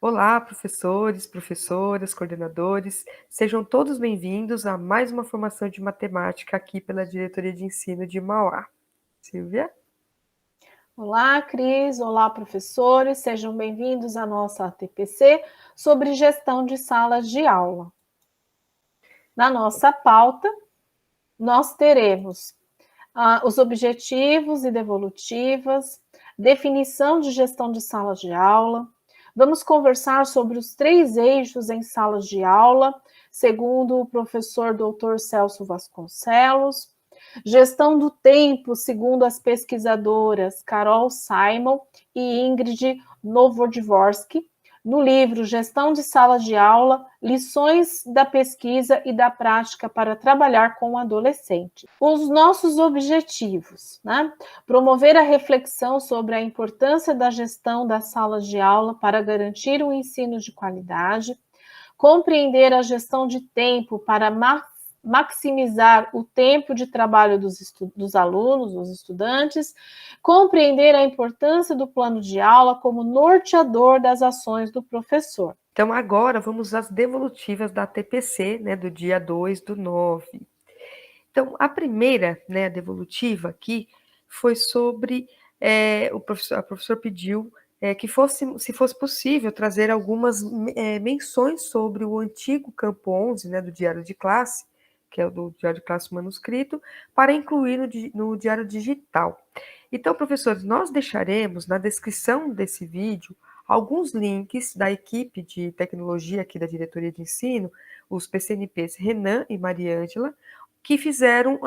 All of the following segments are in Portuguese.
Olá, professores, professoras, coordenadores, sejam todos bem-vindos a mais uma formação de matemática aqui pela Diretoria de Ensino de Mauá. Silvia? Olá, Cris. Olá, professores. Sejam bem-vindos à nossa TPC sobre gestão de salas de aula. Na nossa pauta, nós teremos os objetivos e devolutivas, definição de gestão de salas de aula. Vamos conversar sobre os 3 eixos em salas de aula, segundo o professor Dr. Celso Vasconcelos. Gestão do tempo, segundo as pesquisadoras Carol Simon e Ingrid Novodvorsky, no livro Gestão de Salas de Aula, Lições da Pesquisa e da Prática para Trabalhar com Adolescentes. Os nossos objetivos, né? Promover a reflexão sobre a importância da gestão das salas de aula para garantir um ensino de qualidade, compreender a gestão de tempo para maximizar o tempo de trabalho dos alunos, dos estudantes, compreender a importância do plano de aula como norteador das ações do professor. Então, agora vamos às devolutivas da TPC, né, do dia 2/9. Então, a primeira, né, a devolutiva aqui, foi sobre, a professora pediu que se fosse possível, trazer algumas menções sobre o antigo Campo 11, né, do Diário de Classe, que é o do Diário de Classe manuscrito, para incluir no Diário Digital. Então, professores, nós deixaremos na descrição desse vídeo alguns links da equipe de tecnologia aqui da Diretoria de Ensino, os PCNPs Renan e Mariângela, que fizeram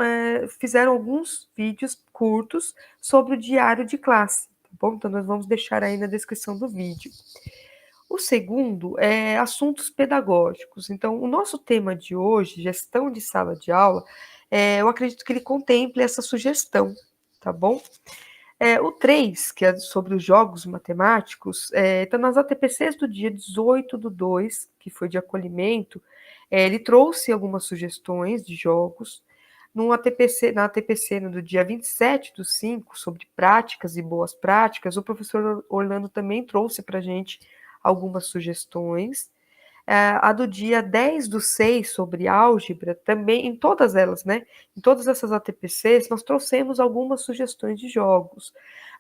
alguns vídeos curtos sobre o diário de classe, tá bom? Então, nós vamos deixar aí na descrição do vídeo. O segundo é assuntos pedagógicos. Então, o nosso tema de hoje, gestão de sala de aula, eu acredito que ele contemple essa sugestão, tá bom? O 3, que é sobre os jogos matemáticos, então nas ATPCs do dia 18/2, que foi de acolhimento, ele trouxe algumas sugestões de jogos. Na ATPC do dia 27/5, sobre práticas e boas práticas, o professor Orlando também trouxe para a gente algumas sugestões. A do dia 10/6, sobre álgebra, também, em todas elas, né? Em todas essas ATPCs, nós trouxemos algumas sugestões de jogos.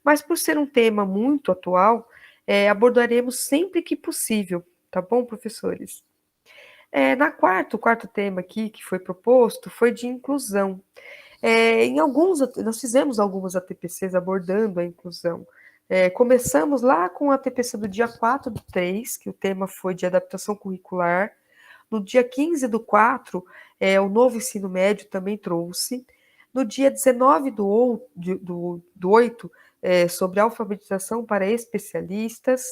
Mas por ser um tema muito atual, abordaremos sempre que possível, tá bom, professores? O quarto tema aqui que foi proposto foi de inclusão. Nós fizemos algumas ATPCs abordando a inclusão. Começamos lá com a ATPC do dia 4/3, que o tema foi de adaptação curricular. No dia 15/4, o novo ensino médio também trouxe. No dia 19/8, sobre alfabetização para especialistas.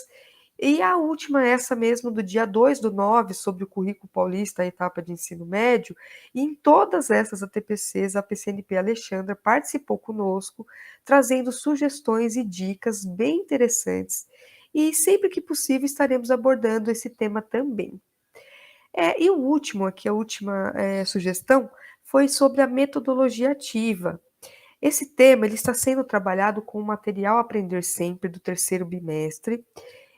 E a última, essa mesmo, do dia 2/9, sobre o currículo paulista, a etapa de ensino médio, e em todas essas ATPCs, a PCNP Alexandra participou conosco, trazendo sugestões e dicas bem interessantes, e sempre que possível estaremos abordando esse tema também. E o último aqui, a última sugestão, foi sobre a metodologia ativa. Esse tema ele está sendo trabalhado com o material Aprender Sempre, do terceiro bimestre.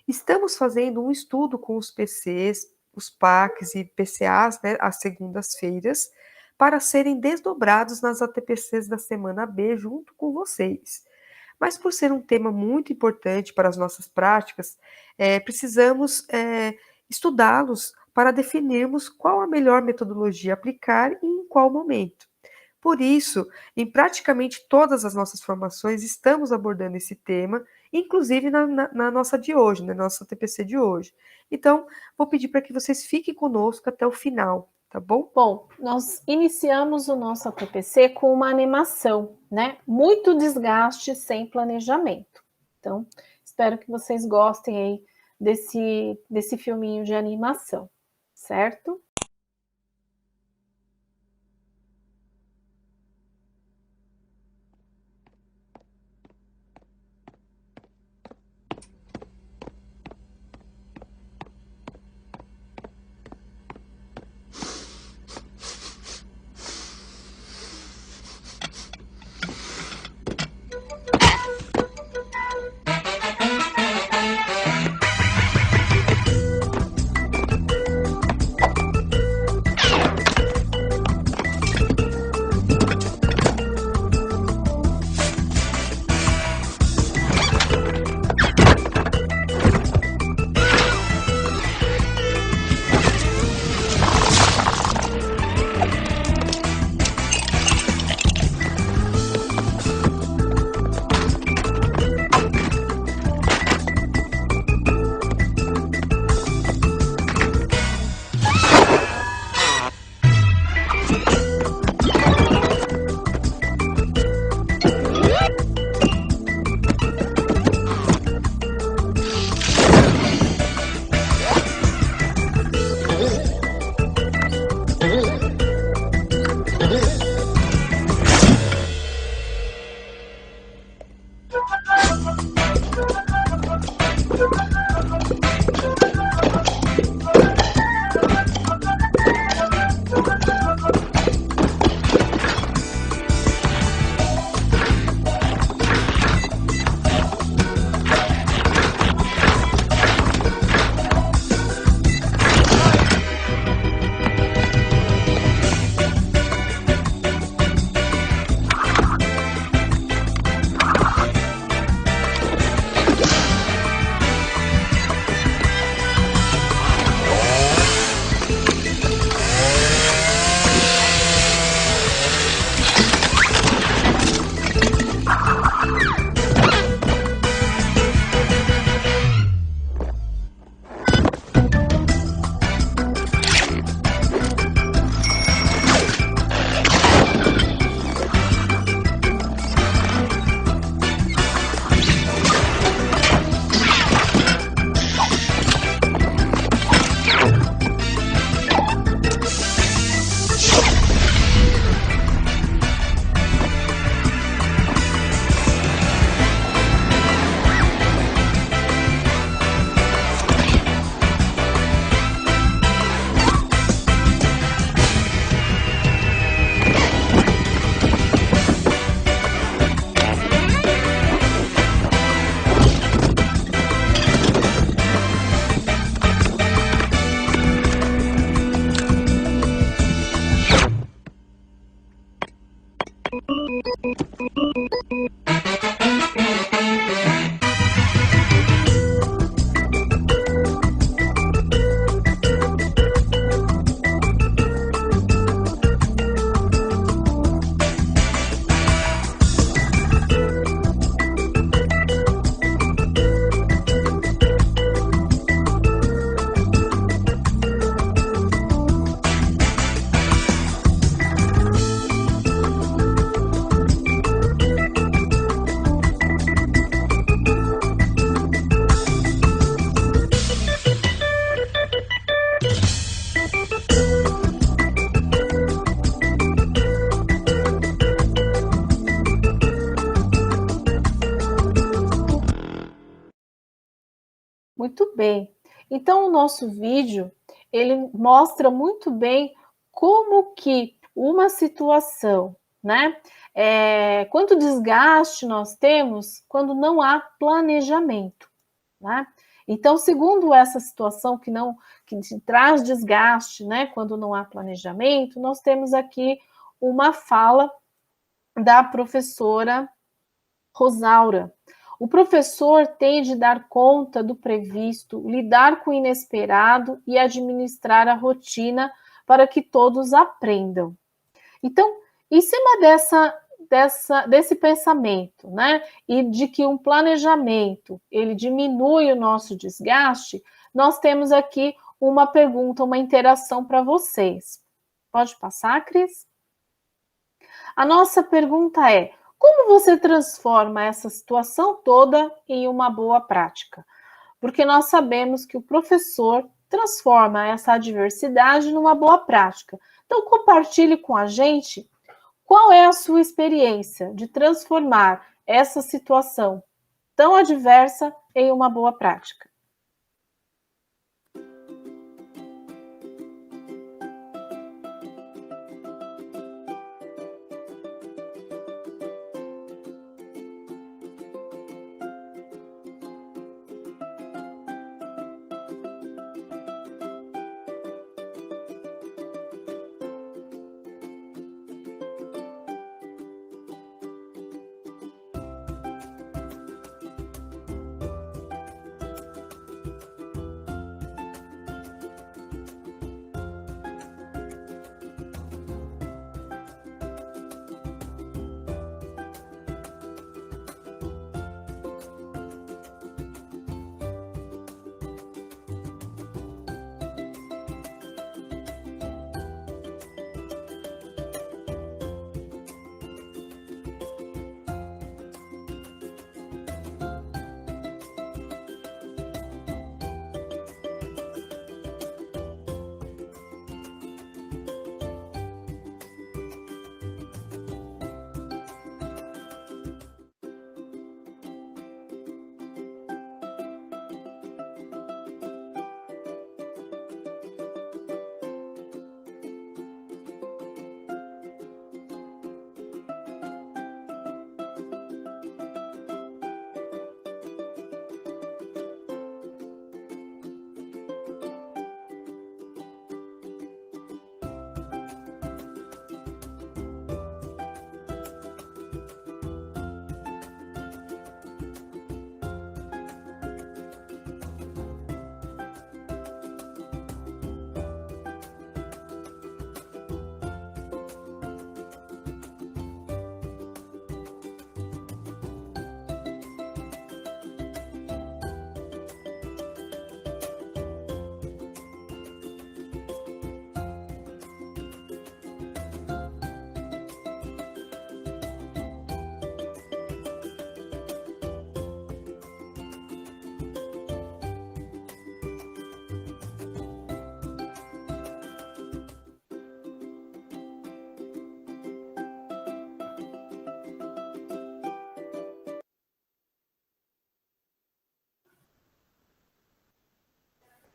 Estamos fazendo um estudo com os PCs, os PACs e PCAs, né, às segundas-feiras, para serem desdobrados nas ATPCs da semana B junto com vocês. Mas por ser um tema muito importante para as nossas práticas, precisamos estudá-los para definirmos qual a melhor metodologia a aplicar e em qual momento. Por isso, em praticamente todas as nossas formações, estamos abordando esse tema, inclusive na nossa de hoje, na nossa TPC de hoje. Então, vou pedir para que vocês fiquem conosco até o final, tá bom? Bom, nós iniciamos o nosso TPC com uma animação, né? Muito desgaste sem planejamento. Então, espero que vocês gostem aí desse filminho de animação, certo? Muito bem. Então, o nosso vídeo, ele mostra muito bem como que uma situação, né? Quanto desgaste nós temos quando não há planejamento, né? Então, segundo essa situação que traz desgaste, né? Quando não há planejamento, nós temos aqui uma fala da professora Rosaura. O professor tem de dar conta do previsto, lidar com o inesperado e administrar a rotina para que todos aprendam. Então, em cima desse pensamento, né, e de que um planejamento ele diminui o nosso desgaste, nós temos aqui uma pergunta, uma interação para vocês. Pode passar, Cris? A nossa pergunta é: como você transforma essa situação toda em uma boa prática? Porque nós sabemos que o professor transforma essa adversidade numa boa prática. Então, compartilhe com a gente qual é a sua experiência de transformar essa situação tão adversa em uma boa prática.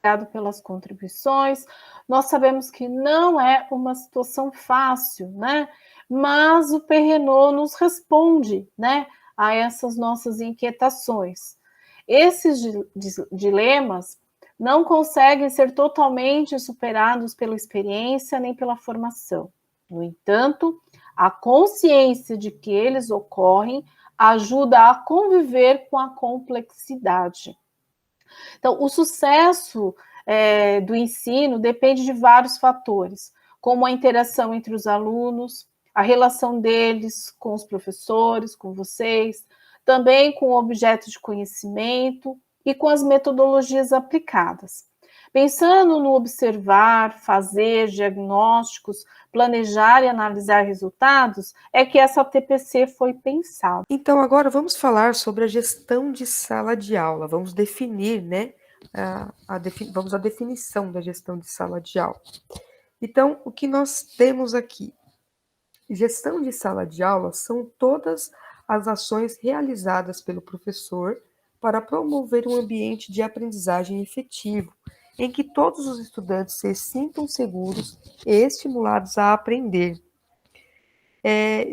Obrigado pelas contribuições. Nós sabemos que não é uma situação fácil, né? Mas o Perrenot nos responde, né, a essas nossas inquietações. Esses dilemas não conseguem ser totalmente superados pela experiência nem pela formação. No entanto, a consciência de que eles ocorrem ajuda a conviver com a complexidade. Então, o sucesso do ensino depende de vários fatores, como a interação entre os alunos, a relação deles com os professores, com vocês, também com o objeto de conhecimento e com as metodologias aplicadas. Pensando no observar, fazer diagnósticos, planejar e analisar resultados, é que essa TPC foi pensada. Então, agora vamos falar sobre a gestão de sala de aula. Vamos definir, né? Vamos à definição da gestão de sala de aula. Então, o que nós temos aqui? Gestão de sala de aula são todas as ações realizadas pelo professor para promover um ambiente de aprendizagem efetivo, em que todos os estudantes se sintam seguros e estimulados a aprender.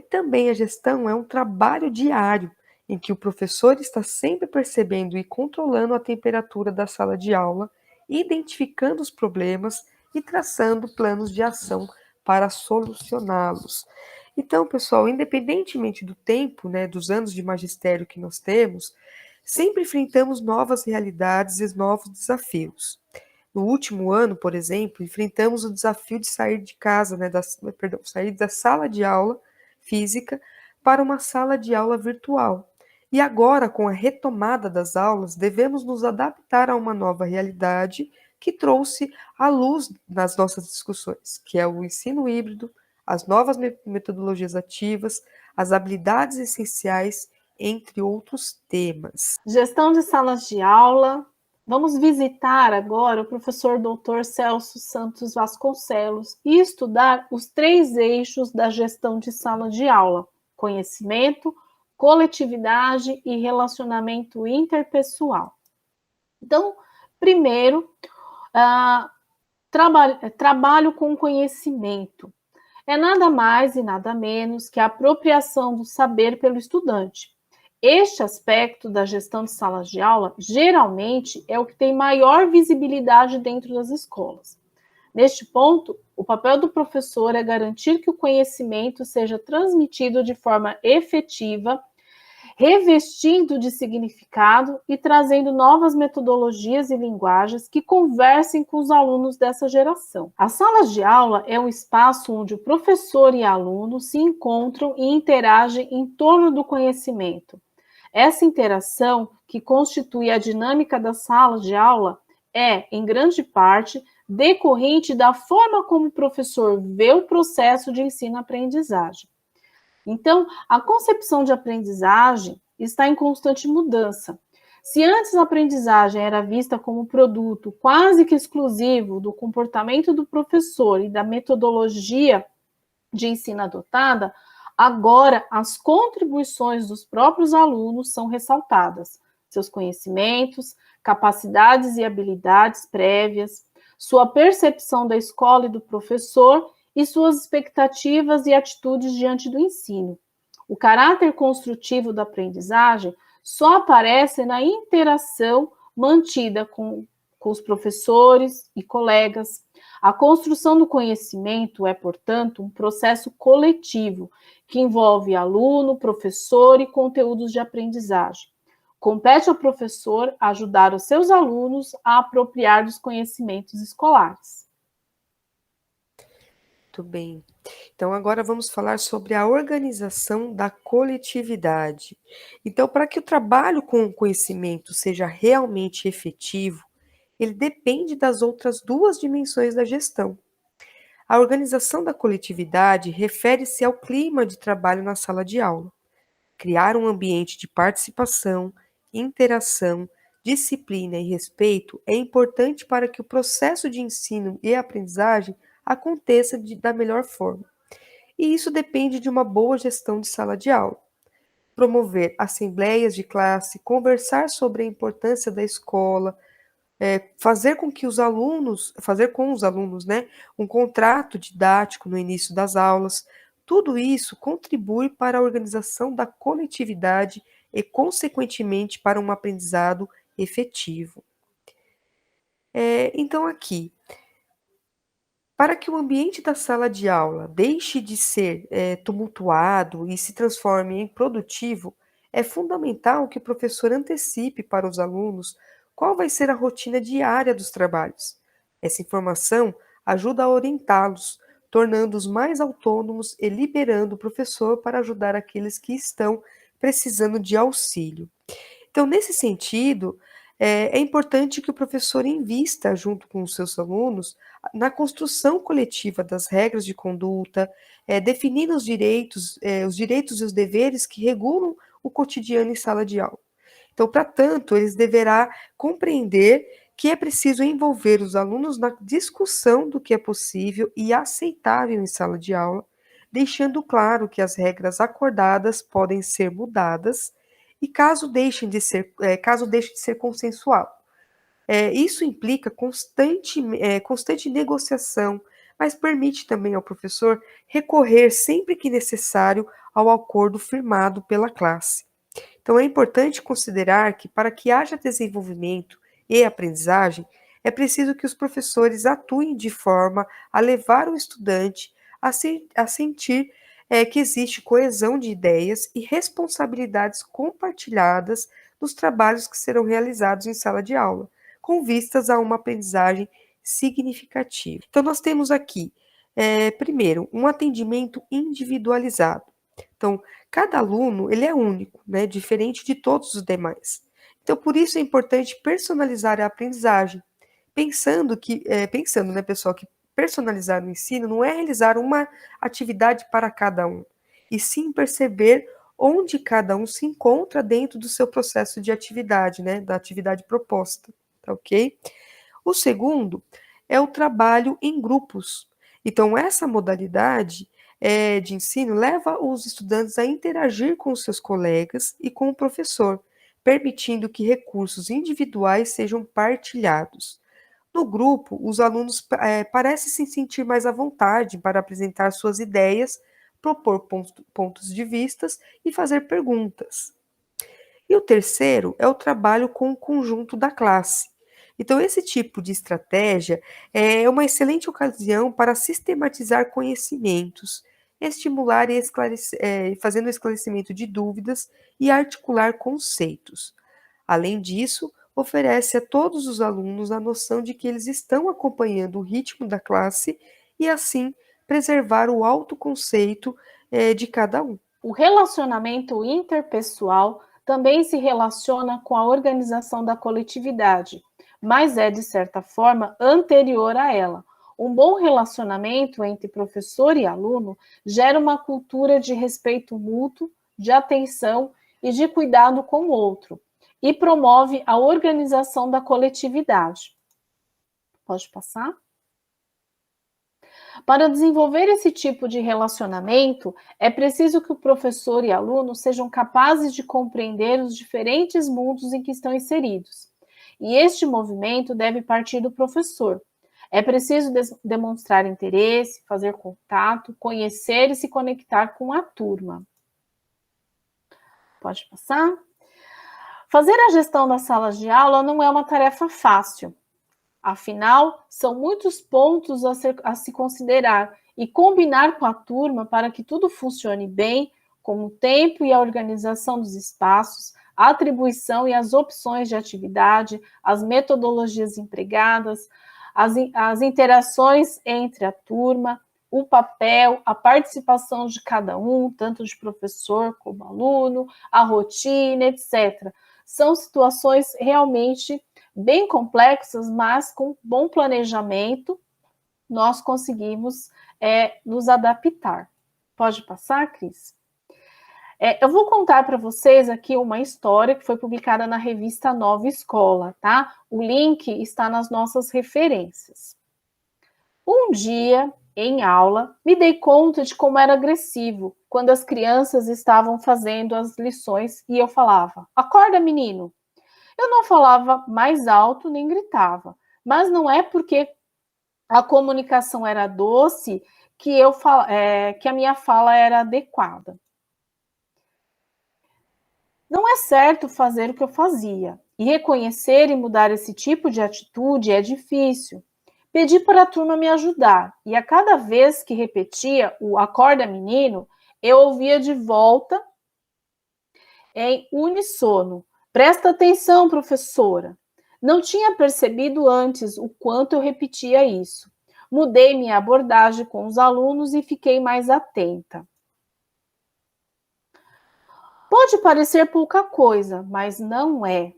Também a gestão é um trabalho diário, em que o professor está sempre percebendo e controlando a temperatura da sala de aula, identificando os problemas e traçando planos de ação para solucioná-los. Então, pessoal, independentemente do tempo, né, dos anos de magistério que nós temos, sempre enfrentamos novas realidades e novos desafios. No último ano, por exemplo, enfrentamos o desafio de sair de casa, né, sair da sala de aula física para uma sala de aula virtual. E agora, com a retomada das aulas, devemos nos adaptar a uma nova realidade que trouxe à luz nas nossas discussões, que é o ensino híbrido, as novas metodologias ativas, as habilidades essenciais, entre outros temas. Gestão de salas de aula. Vamos visitar agora o professor Dr. Celso Santos Vasconcelos e estudar os 3 eixos da gestão de sala de aula: conhecimento, coletividade e relacionamento interpessoal. Então, primeiro, trabalho com conhecimento. É nada mais e nada menos que a apropriação do saber pelo estudante. Este aspecto da gestão de salas de aula, geralmente, é o que tem maior visibilidade dentro das escolas. Neste ponto, o papel do professor é garantir que o conhecimento seja transmitido de forma efetiva, revestindo de significado e trazendo novas metodologias e linguagens que conversem com os alunos dessa geração. As salas de aula é um espaço onde o professor e aluno se encontram e interagem em torno do conhecimento. Essa interação, que constitui a dinâmica da sala de aula, é, em grande parte, decorrente da forma como o professor vê o processo de ensino-aprendizagem. Então, a concepção de aprendizagem está em constante mudança. Se antes a aprendizagem era vista como produto quase que exclusivo do comportamento do professor e da metodologia de ensino adotada, agora as contribuições dos próprios alunos são ressaltadas. Seus conhecimentos, capacidades e habilidades prévias, sua percepção da escola e do professor e suas expectativas e atitudes diante do ensino. O caráter construtivo da aprendizagem só aparece na interação mantida com os professores e colegas. A construção do conhecimento é, portanto, um processo coletivo que envolve aluno, professor e conteúdos de aprendizagem. Compete ao professor ajudar os seus alunos a apropriar dos conhecimentos escolares. Muito bem. Então, agora vamos falar sobre a organização da coletividade. Então, para que o trabalho com o conhecimento seja realmente efetivo, ele depende das outras 2 dimensões da gestão. A organização da coletividade refere-se ao clima de trabalho na sala de aula. Criar um ambiente de participação, interação, disciplina e respeito é importante para que o processo de ensino e aprendizagem aconteça da melhor forma. E isso depende de uma boa gestão de sala de aula. Promover assembleias de classe, conversar sobre a importância da escola, fazer com os alunos, né, um contrato didático no início das aulas, tudo isso contribui para a organização da coletividade e, consequentemente, para um aprendizado efetivo. Então, aqui, para que o ambiente da sala de aula deixe de ser tumultuado e se transforme em produtivo, é fundamental que o professor antecipe para os alunos qual vai ser a rotina diária dos trabalhos. Essa informação ajuda a orientá-los, tornando-os mais autônomos e liberando o professor para ajudar aqueles que estão precisando de auxílio. Então, nesse sentido, é importante que o professor invista, junto com os seus alunos, na construção coletiva das regras de conduta, definindo os direitos e os deveres que regulam o cotidiano em sala de aula. Então, para tanto, eles deverá compreender que é preciso envolver os alunos na discussão do que é possível e aceitável em sala de aula, deixando claro que as regras acordadas podem ser mudadas e caso deixe de ser consensual. Isso implica constante negociação, mas permite também ao professor recorrer sempre que necessário ao acordo firmado pela classe. Então, é importante considerar que, para que haja desenvolvimento e aprendizagem, é preciso que os professores atuem de forma a levar o estudante a sentir que existe coesão de ideias e responsabilidades compartilhadas nos trabalhos que serão realizados em sala de aula, com vistas a uma aprendizagem significativa. Então, nós temos aqui, primeiro, um atendimento individualizado. Então, cada aluno, ele é único, né, diferente de todos os demais. Então, por isso é importante personalizar a aprendizagem, pensando, né, pessoal, que personalizar o ensino não é realizar uma atividade para cada um, e sim perceber onde cada um se encontra dentro do seu processo de atividade, né, da atividade proposta, tá ok? O segundo é o trabalho em grupos. Então, essa modalidade de ensino leva os estudantes a interagir com os seus colegas e com o professor, permitindo que recursos individuais sejam partilhados. No grupo, os alunos parecem se sentir mais à vontade para apresentar suas ideias, propor pontos de vistas e fazer perguntas. E o terceiro é o trabalho com o conjunto da classe. Então, esse tipo de estratégia é uma excelente ocasião para sistematizar conhecimentos, estimular e fazendo o esclarecimento de dúvidas e articular conceitos. Além disso, oferece a todos os alunos a noção de que eles estão acompanhando o ritmo da classe e, assim, preservar o autoconceito de cada um. O relacionamento interpessoal também se relaciona com a organização da coletividade, mas é, de certa forma, anterior a ela. Um bom relacionamento entre professor e aluno gera uma cultura de respeito mútuo, de atenção e de cuidado com o outro, e promove a organização da coletividade. Pode passar? Para desenvolver esse tipo de relacionamento, é preciso que o professor e aluno sejam capazes de compreender os diferentes mundos em que estão inseridos. E este movimento deve partir do professor. É preciso demonstrar interesse, fazer contato, conhecer e se conectar com a turma. Pode passar? Fazer a gestão das salas de aula não é uma tarefa fácil. Afinal, são muitos pontos a se considerar e combinar com a turma para que tudo funcione bem, como o tempo e a organização dos espaços, a atribuição e as opções de atividade, as metodologias empregadas, as interações entre a turma, o papel, a participação de cada um, tanto de professor como aluno, a rotina, etc. São situações realmente bem complexas, mas com bom planejamento, nós conseguimos nos adaptar. Pode passar, Cris? Eu vou contar para vocês aqui uma história que foi publicada na revista Nova Escola, tá? O link está nas nossas referências. Um dia, em aula, me dei conta de como era agressivo quando as crianças estavam fazendo as lições e eu falava: "Acorda, menino!" Eu não falava mais alto nem gritava, mas não é porque a comunicação era doce que a minha fala era adequada. Não é certo fazer o que eu fazia, e reconhecer e mudar esse tipo de atitude é difícil. Pedi para a turma me ajudar, e a cada vez que repetia o "acorda, menino", eu ouvia de volta em uníssono: "Presta atenção, professora." Não tinha percebido antes o quanto eu repetia isso. Mudei minha abordagem com os alunos e fiquei mais atenta. Pode parecer pouca coisa, mas não é.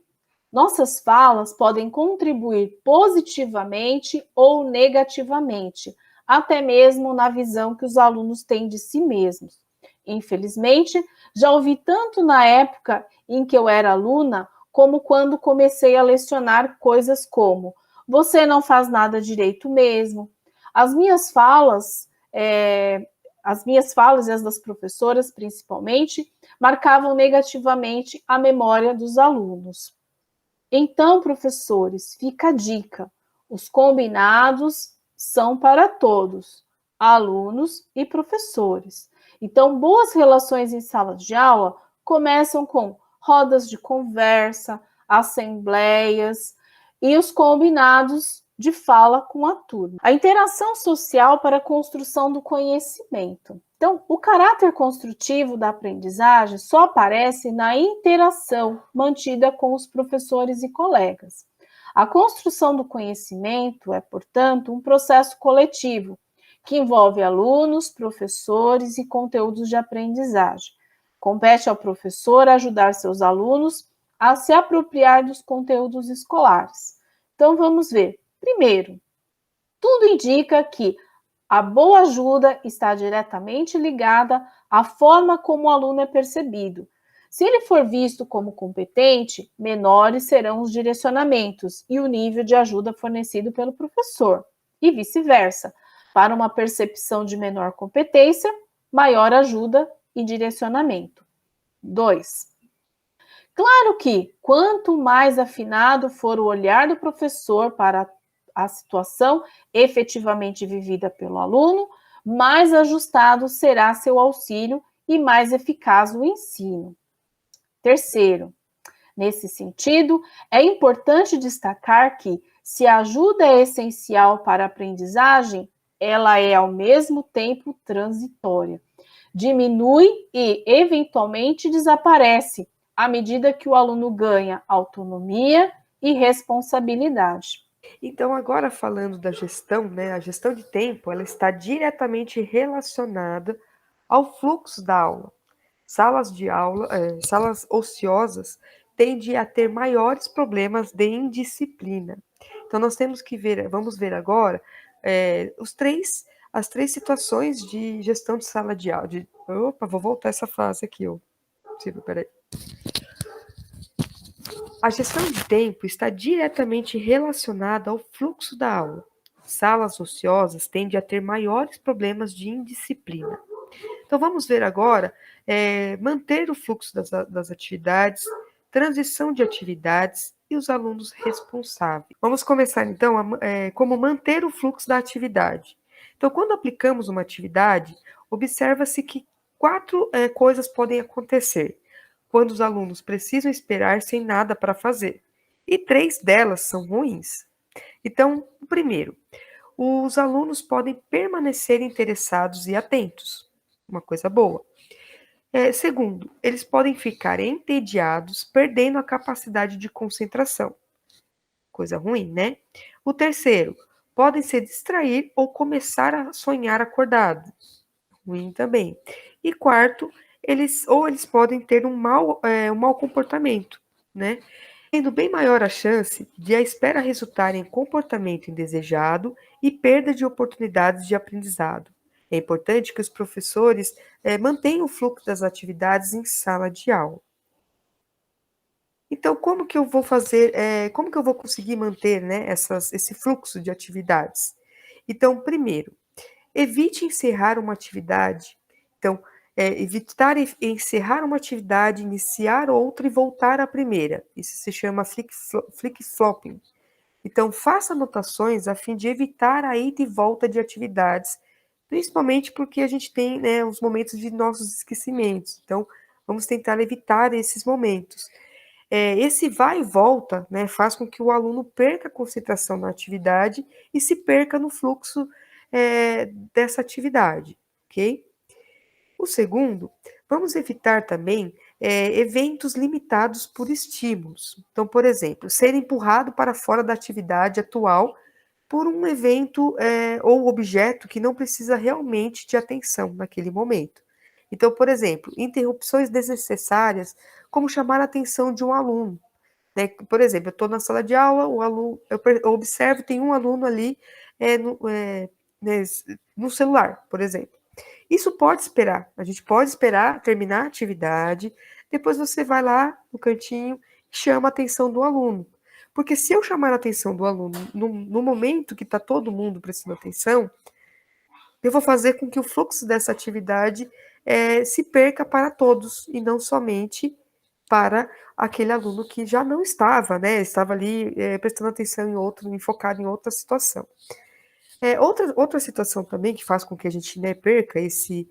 Nossas falas podem contribuir positivamente ou negativamente, até mesmo na visão que os alunos têm de si mesmos. Infelizmente, já ouvi tanto na época em que eu era aluna, como quando comecei a lecionar coisas como: "Você não faz nada direito mesmo." As minhas falas e as das professoras, principalmente, marcavam negativamente a memória dos alunos. Então, professores, fica a dica: os combinados são para todos, alunos e professores. Então, boas relações em sala de aula começam com rodas de conversa, assembleias e os combinados de fala com a turma. A interação social para a construção do conhecimento. Então, o caráter construtivo da aprendizagem só aparece na interação mantida com os professores e colegas. A construção do conhecimento é, portanto, um processo coletivo que envolve alunos, professores e conteúdos de aprendizagem. Compete ao professor ajudar seus alunos a se apropriar dos conteúdos escolares. Então, vamos ver. Primeiro, tudo indica que a boa ajuda está diretamente ligada à forma como o aluno é percebido. Se ele for visto como competente, menores serão os direcionamentos e o nível de ajuda fornecido pelo professor, e vice-versa. Para uma percepção de menor competência, maior ajuda e direcionamento. 2. Claro que, quanto mais afinado for o olhar do professor para a situação efetivamente vivida pelo aluno, mais ajustado será seu auxílio e mais eficaz o ensino. Terceiro, nesse sentido, é importante destacar que, se a ajuda é essencial para a aprendizagem, ela é ao mesmo tempo transitória. Diminui e, eventualmente, desaparece à medida que o aluno ganha autonomia e responsabilidade. Então, agora falando da gestão, né, a gestão de tempo, ela está diretamente relacionada ao fluxo da aula. Salas de aula, salas ociosas tendem a ter maiores problemas de indisciplina. Então, nós temos que ver, vamos ver agora, as três situações de gestão de sala de aula. Opa, vou voltar essa frase aqui, ó. Peraí. A gestão de tempo está diretamente relacionada ao fluxo da aula. Salas ociosas tendem a ter maiores problemas de indisciplina. Então, vamos ver agora manter o fluxo das atividades, transição de atividades e os alunos responsáveis. Vamos começar, então, como manter o fluxo da atividade. Então, quando aplicamos uma atividade, observa-se que quatro coisas podem acontecer quando os alunos precisam esperar sem nada para fazer. E três delas são ruins. Então, o primeiro, os alunos podem permanecer interessados e atentos. Uma coisa boa. Segundo, eles podem ficar entediados, perdendo a capacidade de concentração. Coisa ruim, né? O terceiro, podem se distrair ou começar a sonhar acordado. Ruim também. E quarto, eles podem ter um mau comportamento, né? Tendo bem maior a chance de a espera resultar em comportamento indesejado e perda de oportunidades de aprendizado. É importante que os professores mantenham o fluxo das atividades em sala de aula. Então, como que eu vou fazer, como que eu vou conseguir manter, né, esse fluxo de atividades? Então, primeiro, evite encerrar uma atividade. Então, evitar encerrar uma atividade, iniciar outra e voltar à primeira. Isso se chama flip-flopping. Então, faça anotações a fim de evitar a ida e volta de atividades, principalmente porque a gente tem, né, os momentos de nossos esquecimentos. Então, vamos tentar evitar esses momentos. Esse vai e volta, né, faz com que o aluno perca a concentração na atividade e se perca no fluxo dessa atividade, ok? O segundo, vamos evitar também eventos limitados por estímulos. Então, por exemplo, ser empurrado para fora da atividade atual por um evento ou objeto que não precisa realmente de atenção naquele momento. Então, por exemplo, interrupções desnecessárias, como chamar a atenção de um aluno. Né? Por exemplo, eu estou na sala de aula, eu observo, tem um aluno ali no celular, por exemplo. Isso pode esperar, a gente pode esperar terminar a atividade, depois você vai lá no cantinho e chama a atenção do aluno. Porque se eu chamar a atenção do aluno no momento que está todo mundo prestando atenção, eu vou fazer com que o fluxo dessa atividade se perca para todos e não somente para aquele aluno que já não estava, né? Estava ali prestando atenção em outro, enfocado em outra situação. Outra situação também que faz com que a gente, né, perca esse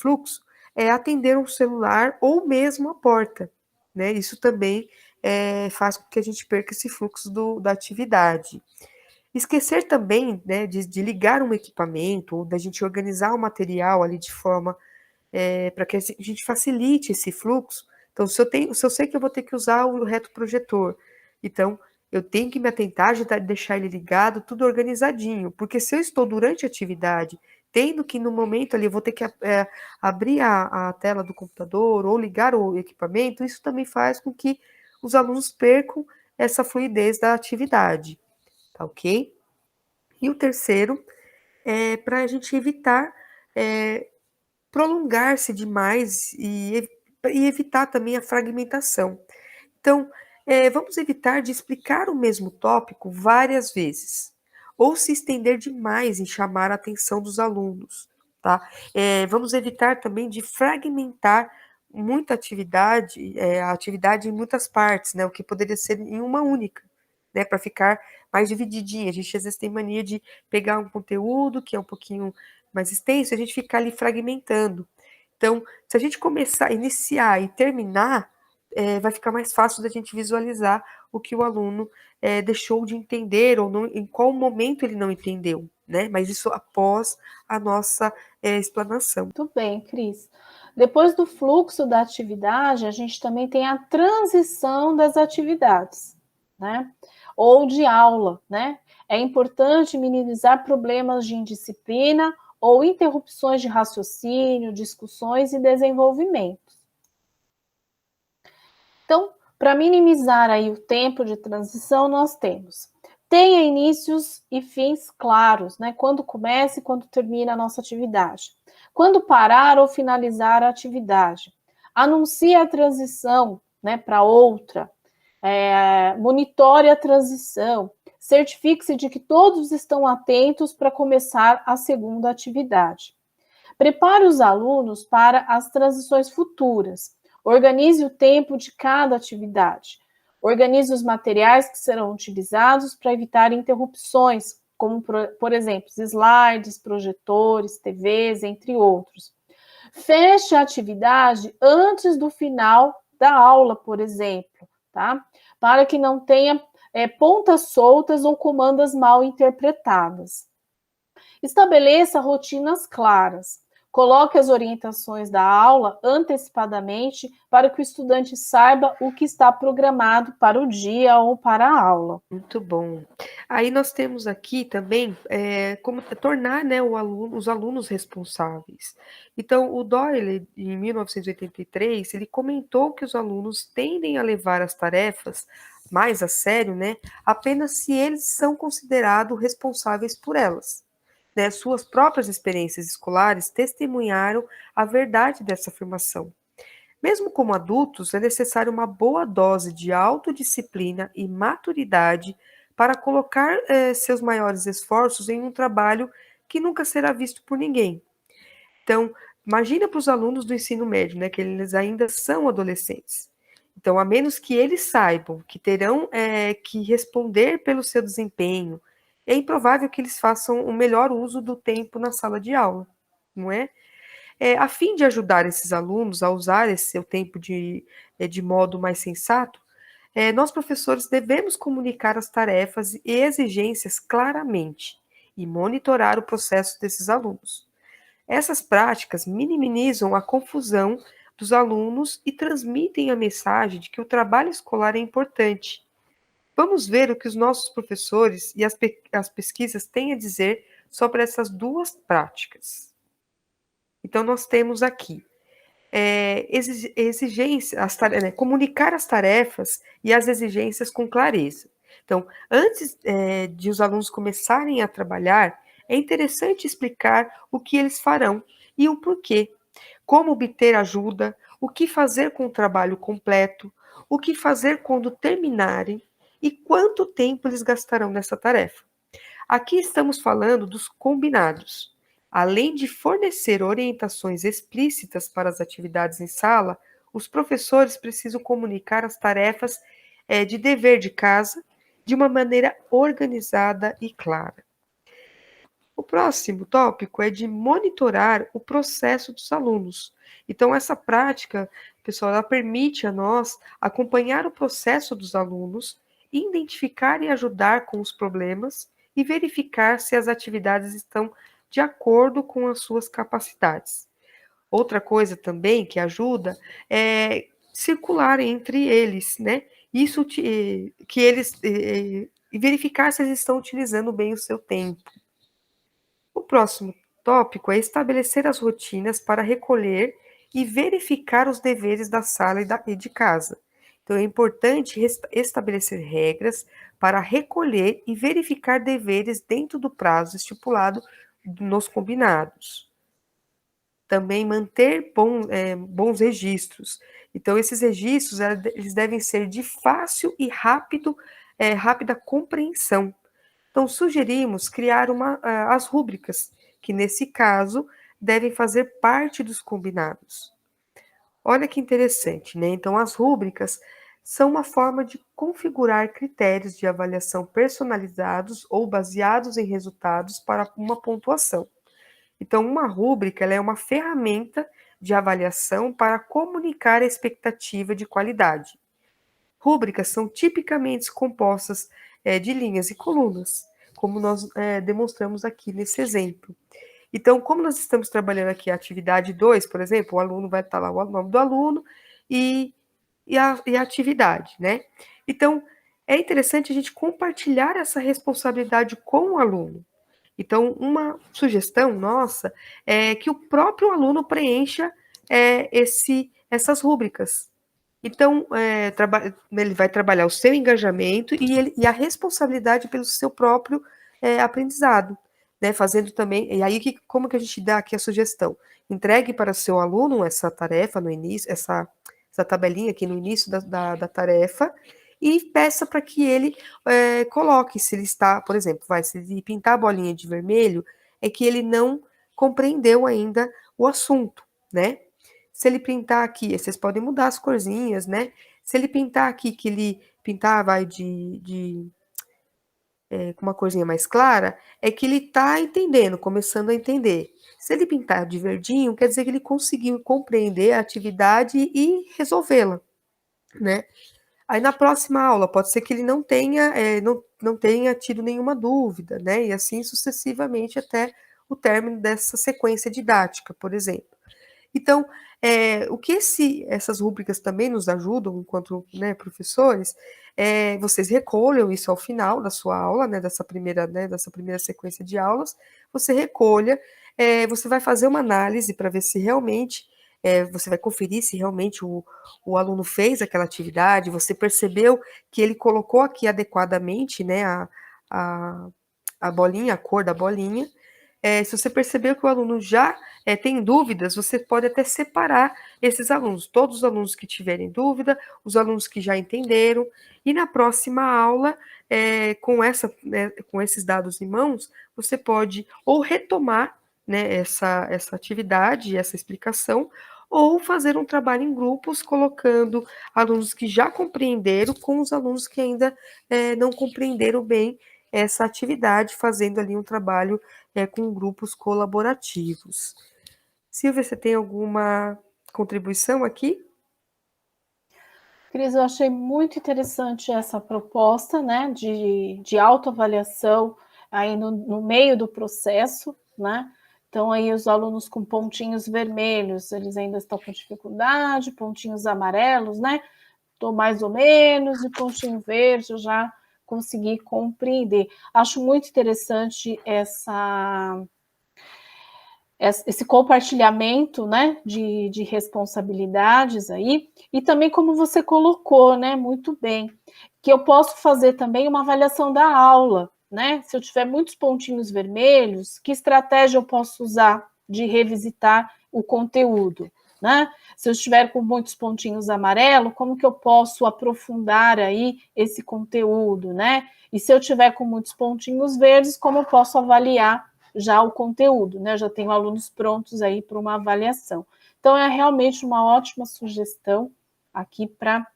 fluxo é atender um celular ou mesmo a porta, né? Isso também faz com que a gente perca esse fluxo da atividade. Esquecer também, né, de ligar um equipamento ou da gente organizar o material ali de forma para que a gente facilite esse fluxo. Então, se eu sei que eu vou ter que usar o retroprojetor, então eu tenho que me atentar de deixar ele ligado, tudo organizadinho, porque se eu estou durante a atividade, tendo que no momento ali eu vou ter que abrir a tela do computador ou ligar o equipamento, isso também faz com que os alunos percam essa fluidez da atividade, tá ok? E o terceiro é para a gente evitar prolongar-se demais e evitar também a fragmentação. Então, vamos evitar de explicar o mesmo tópico várias vezes, ou se estender demais em chamar a atenção dos alunos, tá? Vamos evitar também de fragmentar muita atividade, a atividade em muitas partes, né? O que poderia ser em uma única, né? Para ficar mais divididinha. A gente às vezes tem mania de pegar um conteúdo que é um pouquinho mais extenso, a gente ficar ali fragmentando. Então, se a gente começar, iniciar e terminar, vai ficar mais fácil da gente visualizar o que o aluno deixou de entender ou não, em qual momento ele não entendeu, né? Mas isso após a nossa explanação. Muito bem, Cris. Depois do fluxo da atividade, a gente também tem a transição das atividades, né? Ou de aula, né? É importante minimizar problemas de indisciplina ou interrupções de raciocínio, discussões e desenvolvimento. Então, para minimizar aí o tempo de transição, nós temos: tenha inícios e fins claros, né? Quando começa e quando termina a nossa atividade. Quando parar ou finalizar a atividade. Anuncie a transição, né, para outra. Monitore a transição. Certifique-se de que todos estão atentos para começar a segunda atividade. Prepare os alunos para as transições futuras. Organize o tempo de cada atividade. Organize os materiais que serão utilizados para evitar interrupções, como, por exemplo, slides, projetores, TVs, entre outros. Feche a atividade antes do final da aula, por exemplo, tá? Para que não tenha pontas soltas ou comandas mal interpretadas. Estabeleça rotinas claras. Coloque as orientações da aula antecipadamente para que o estudante saiba o que está programado para o dia ou para a aula. Muito bom. Aí nós temos aqui também como tornar, né, os alunos responsáveis. Então, o Doyle, em 1983, ele comentou que os alunos tendem a levar as tarefas mais a sério, né, apenas se eles são considerados responsáveis por elas. Né, suas próprias experiências escolares testemunharam a verdade dessa afirmação. Mesmo como adultos, é necessário uma boa dose de autodisciplina e maturidade para colocar seus maiores esforços em um trabalho que nunca será visto por ninguém. Então, imagina para os alunos do ensino médio, né, que eles ainda são adolescentes. Então, a menos que eles saibam que terão que responder pelo seu desempenho, é improvável que eles façam o melhor uso do tempo na sala de aula, não é? A fim de ajudar esses alunos a usar esse seu tempo de modo mais sensato, nós professores devemos comunicar as tarefas e exigências claramente e monitorar o processo desses alunos. Essas práticas minimizam a confusão dos alunos e transmitem a mensagem de que o trabalho escolar é importante. Vamos ver o que os nossos professores e as pesquisas têm a dizer sobre essas duas práticas. Então, nós temos aqui exigência, comunicar as tarefas e as exigências com clareza. Então, antes de os alunos começarem a trabalhar, é interessante explicar o que eles farão e o porquê, como obter ajuda, o que fazer com o trabalho completo, o que fazer quando terminarem e quanto tempo eles gastarão nessa tarefa. Aqui estamos falando dos combinados. Além de fornecer orientações explícitas para as atividades em sala, os professores precisam comunicar as tarefas de dever de casa de uma maneira organizada e clara. O próximo tópico é de monitorar o processo dos alunos. Então, essa prática, pessoal, ela permite a nós acompanhar o processo dos alunos, identificar e ajudar com os problemas e verificar se as atividades estão de acordo com as suas capacidades. Outra coisa também que ajuda é circular entre eles, né? Isso que eles e verificar se eles estão utilizando bem o seu tempo. O próximo tópico é estabelecer as rotinas para recolher e verificar os deveres da sala e de casa. Então, é importante estabelecer regras para recolher e verificar deveres dentro do prazo estipulado nos combinados. Também manter bons registros. Então, esses registros eles devem ser de fácil e rápida compreensão. Então, sugerimos criar as rúbricas, que nesse caso devem fazer parte dos combinados. Olha que interessante, né? Então, as rúbricas são uma forma de configurar critérios de avaliação personalizados ou baseados em resultados para uma pontuação. Então, uma rúbrica ela é uma ferramenta de avaliação para comunicar a expectativa de qualidade. Rúbricas são tipicamente compostas de linhas e colunas, como nós demonstramos aqui nesse exemplo. Então, como nós estamos trabalhando aqui a atividade 2, por exemplo, o aluno vai estar lá o nome do aluno e a atividade, né? Então, é interessante a gente compartilhar essa responsabilidade com o aluno. Então, uma sugestão nossa é que o próprio aluno preencha essas rúbricas. Então, ele vai trabalhar o seu engajamento e a responsabilidade pelo seu próprio aprendizado, né? Fazendo também. E aí, como que a gente dá aqui a sugestão? Entregue para o seu aluno essa tarefa no início, essa tabelinha aqui no início da tarefa, e peça para que ele coloque, se ele está, por exemplo, se ele pintar a bolinha de vermelho, é que ele não compreendeu ainda o assunto, né? Se ele pintar aqui, vocês podem mudar as corzinhas, né? Se ele pintar aqui, que ele pintar com uma corzinha mais clara, é que ele está entendendo, começando a entender. Se ele pintar de verdinho, quer dizer que ele conseguiu compreender a atividade e resolvê-la, né? Aí na próxima aula, pode ser que ele não tenha tido nenhuma dúvida, né? E assim sucessivamente até o término dessa sequência didática, por exemplo. Então, o que essas rúbricas também nos ajudam, enquanto professores, vocês recolham isso ao final da sua aula, dessa primeira sequência de aulas, você recolha, você vai fazer uma análise para ver se realmente, você vai conferir se realmente o aluno fez aquela atividade, você percebeu que ele colocou aqui adequadamente, né, a bolinha, a cor da bolinha. Se você percebeu que o aluno já tem dúvidas, você pode até separar esses alunos, todos os alunos que tiverem dúvida, os alunos que já entenderam, e na próxima aula, com esses dados em mãos, você pode ou retomar, né, essa atividade, essa explicação, ou fazer um trabalho em grupos, colocando alunos que já compreenderam com os alunos que ainda não compreenderam bem essa atividade, fazendo ali um trabalho com grupos colaborativos. Silvia, você tem alguma contribuição aqui? Cris, eu achei muito interessante essa proposta, né, de autoavaliação aí no meio do processo, né? Então, aí os alunos com pontinhos vermelhos, eles ainda estão com dificuldade, pontinhos amarelos, né? Estou mais ou menos, e pontinho verde eu já consegui compreender. Acho muito interessante esse compartilhamento, né, de responsabilidades aí, e também como você colocou, né, muito bem, que eu posso fazer também uma avaliação da aula, né, se eu tiver muitos pontinhos vermelhos, que estratégia eu posso usar de revisitar o conteúdo, né? Se eu estiver com muitos pontinhos amarelos, como que eu posso aprofundar aí esse conteúdo, né? E se eu tiver com muitos pontinhos verdes, como eu posso avaliar já o conteúdo, né? Eu já tenho alunos prontos aí para uma avaliação. Então, é realmente uma ótima sugestão aqui para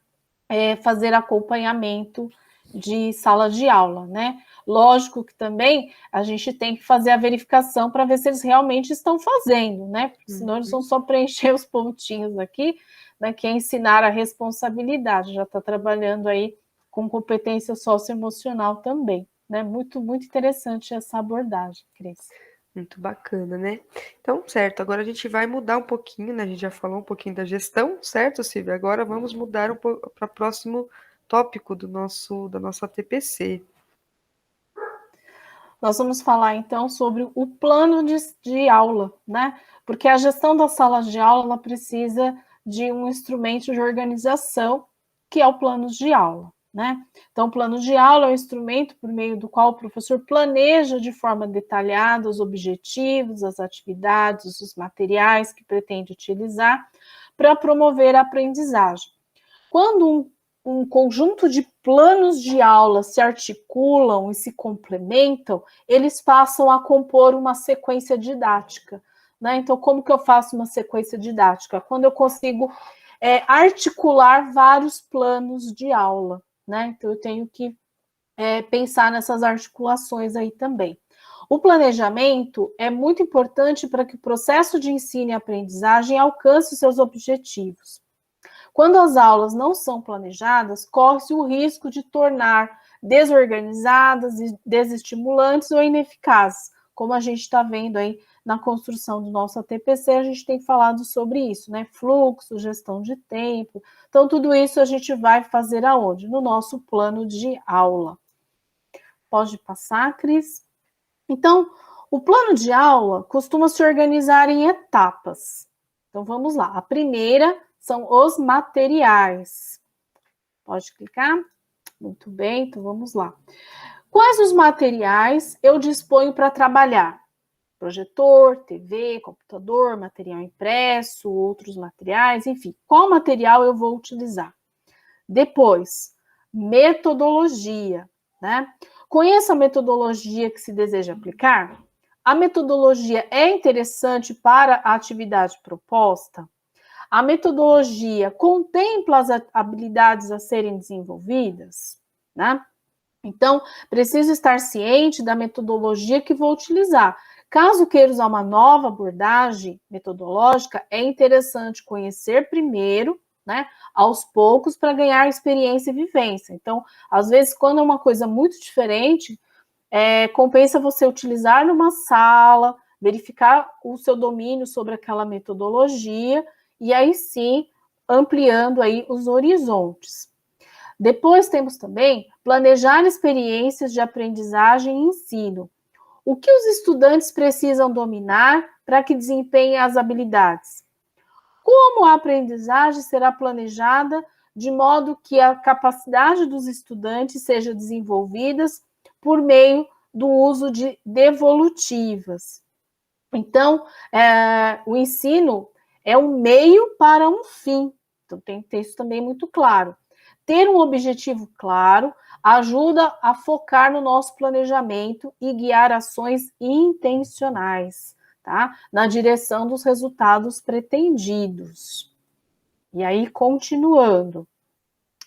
fazer acompanhamento de sala de aula, né? Lógico que também a gente tem que fazer a verificação para ver se eles realmente estão fazendo, né? Porque senão eles vão só preencher os pontinhos aqui, né? Que é ensinar a responsabilidade, já está trabalhando aí com competência socioemocional também, né? Muito, muito interessante essa abordagem, Cris. Muito bacana, né? Então, certo, agora a gente vai mudar um pouquinho, né? A gente já falou um pouquinho da gestão, certo, Silvia? Agora vamos mudar para o próximo tópico da nossa TPC. Nós vamos falar, então, sobre o plano de aula, né? Porque a gestão das salas de aula, ela precisa de um instrumento de organização, que é o plano de aula, né? Então, o plano de aula é um instrumento por meio do qual o professor planeja de forma detalhada os objetivos, as atividades, os materiais que pretende utilizar para promover a aprendizagem. Quando um conjunto de planos de aula se articulam e se complementam, eles passam a compor uma sequência didática, né? Então, como que eu faço uma sequência didática? Quando eu consigo articular vários planos de aula, né? Então, eu tenho que pensar nessas articulações aí também. O planejamento é muito importante para que o processo de ensino e aprendizagem alcance os seus objetivos. Quando as aulas não são planejadas, corre-se o risco de tornar desorganizadas, desestimulantes ou ineficazes, como a gente está vendo aí na construção do nosso ATPC, a gente tem falado sobre isso, né? Fluxo, gestão de tempo. Então, tudo isso a gente vai fazer aonde? No nosso plano de aula. Pode passar, Cris? Então, o plano de aula costuma se organizar em etapas. Então, vamos lá. A primeira são os materiais. Pode clicar? Muito bem, então vamos lá. Quais os materiais eu disponho para trabalhar? Projetor, TV, computador, material impresso, outros materiais, enfim. Qual material eu vou utilizar? Depois, metodologia, né? Conheça a metodologia que se deseja aplicar? A metodologia é interessante para a atividade proposta? A metodologia contempla as habilidades a serem desenvolvidas, né? Então, preciso estar ciente da metodologia que vou utilizar. Caso queira usar uma nova abordagem metodológica, é interessante conhecer primeiro, né, aos poucos, para ganhar experiência e vivência. Então, às vezes, quando é uma coisa muito diferente, compensa você utilizar numa sala, verificar o seu domínio sobre aquela metodologia, e aí sim, ampliando aí os horizontes. Depois temos também planejar experiências de aprendizagem e ensino. O que os estudantes precisam dominar para que desempenhem as habilidades? Como a aprendizagem será planejada de modo que a capacidade dos estudantes seja desenvolvida por meio do uso de devolutivas. Então, o ensino é um meio para um fim. Então, tem que ter isso também muito claro. Ter um objetivo claro ajuda a focar no nosso planejamento e guiar ações intencionais, tá? Na direção dos resultados pretendidos. E aí, continuando,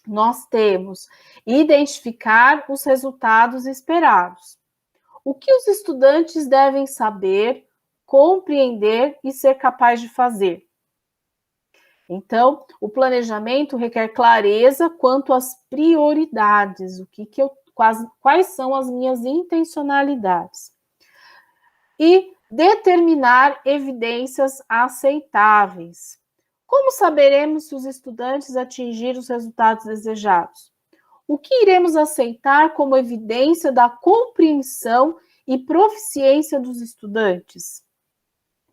nós temos identificar os resultados esperados. O que os estudantes devem saber, compreender e ser capaz de fazer? Então, o planejamento requer clareza quanto às prioridades, quais são as minhas intencionalidades. E determinar evidências aceitáveis. Como saberemos se os estudantes atingiram os resultados desejados? O que iremos aceitar como evidência da compreensão e proficiência dos estudantes?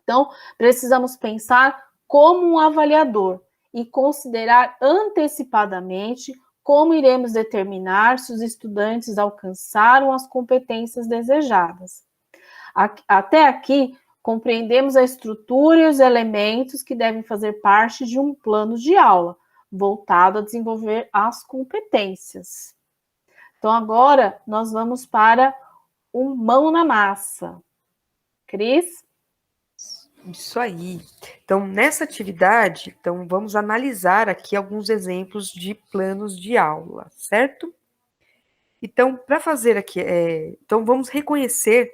Então, precisamos pensar como um avaliador e considerar antecipadamente como iremos determinar se os estudantes alcançaram as competências desejadas. Até aqui, compreendemos a estrutura e os elementos que devem fazer parte de um plano de aula, voltado a desenvolver as competências. Então, agora, nós vamos para o mão na massa. Cris? Isso aí. Então, nessa atividade, então, vamos analisar aqui alguns exemplos de planos de aula, certo? Então, para fazer aqui, então vamos reconhecer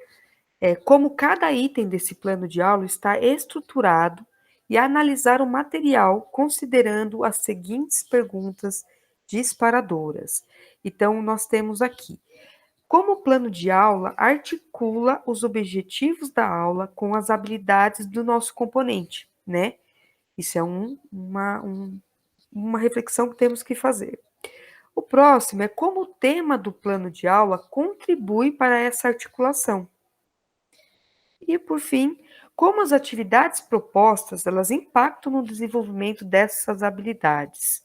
como cada item desse plano de aula está estruturado e analisar o material considerando as seguintes perguntas disparadoras. Então, nós temos aqui: como o plano de aula articula os objetivos da aula com as habilidades do nosso componente, né? Isso é uma reflexão que temos que fazer. O próximo é como o tema do plano de aula contribui para essa articulação. E, por fim, como as atividades propostas, elas impactam no desenvolvimento dessas habilidades.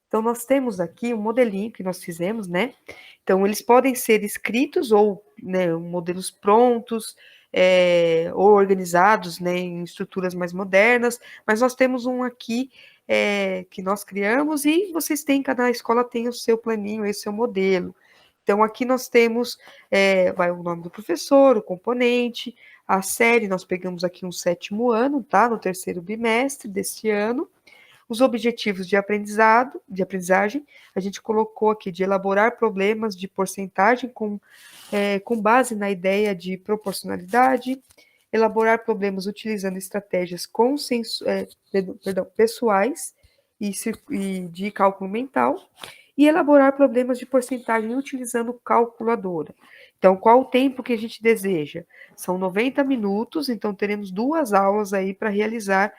Então, nós temos aqui um modelinho que nós fizemos, né? Então, eles podem ser escritos ou, né, modelos prontos, ou organizados, né, em estruturas mais modernas, mas nós temos um aqui que nós criamos e vocês têm, cada escola tem o seu planinho, esse seu modelo. Então, aqui nós temos vai o nome do professor, o componente, a série, nós pegamos aqui um 7º ano, tá? No 3º bimestre deste ano. Os objetivos de aprendizagem, a gente colocou aqui de elaborar problemas de porcentagem com base na ideia de proporcionalidade, elaborar problemas utilizando estratégias pessoais e de cálculo mental, e elaborar problemas de porcentagem utilizando calculadora. Então, qual o tempo que a gente deseja? São 90 minutos, então teremos 2 aulas aí para realizar,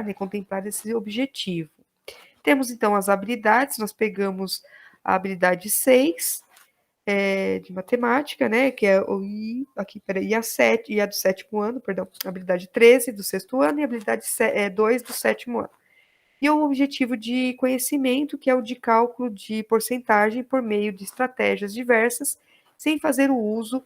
né, contemplar esse objetivo. Temos, então, as habilidades, nós pegamos a habilidade 6, de matemática, né, que é e a 7, e a do 7º ano, perdão, a habilidade 13 do 6º ano e a habilidade 2 do 7º ano. E o objetivo de conhecimento, que é o de cálculo de porcentagem por meio de estratégias diversas, sem fazer o uso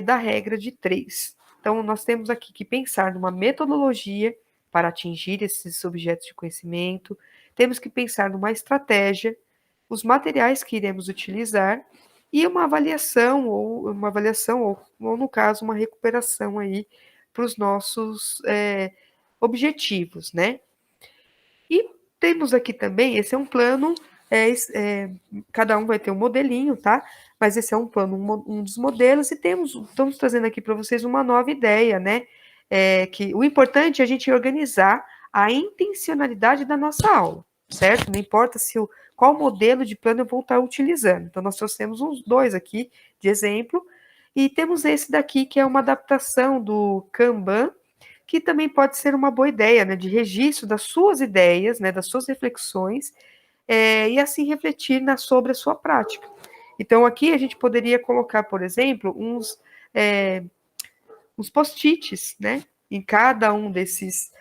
da regra de 3. Então, nós temos aqui que pensar numa metodologia para atingir esses objetos de conhecimento, temos que pensar numa estratégia, os materiais que iremos utilizar e uma avaliação, ou no caso, uma recuperação aí para os nossos objetivos, né? E temos aqui também, esse é um plano, cada um vai ter um modelinho, tá? Mas esse é um plano, um dos modelos, e estamos trazendo aqui para vocês uma nova ideia, né? Que o importante é a gente organizar a intencionalidade da nossa aula, certo? Não importa qual modelo de plano eu vou estar utilizando. Então, nós trouxemos uns 2 aqui de exemplo, e temos esse daqui, que é uma adaptação do Kanban, que também pode ser uma boa ideia, né, de registro das suas ideias, né, das suas reflexões, e assim refletir sobre a sua prática. Então, aqui a gente poderia colocar, por exemplo, uns post-its, né, em cada um desses,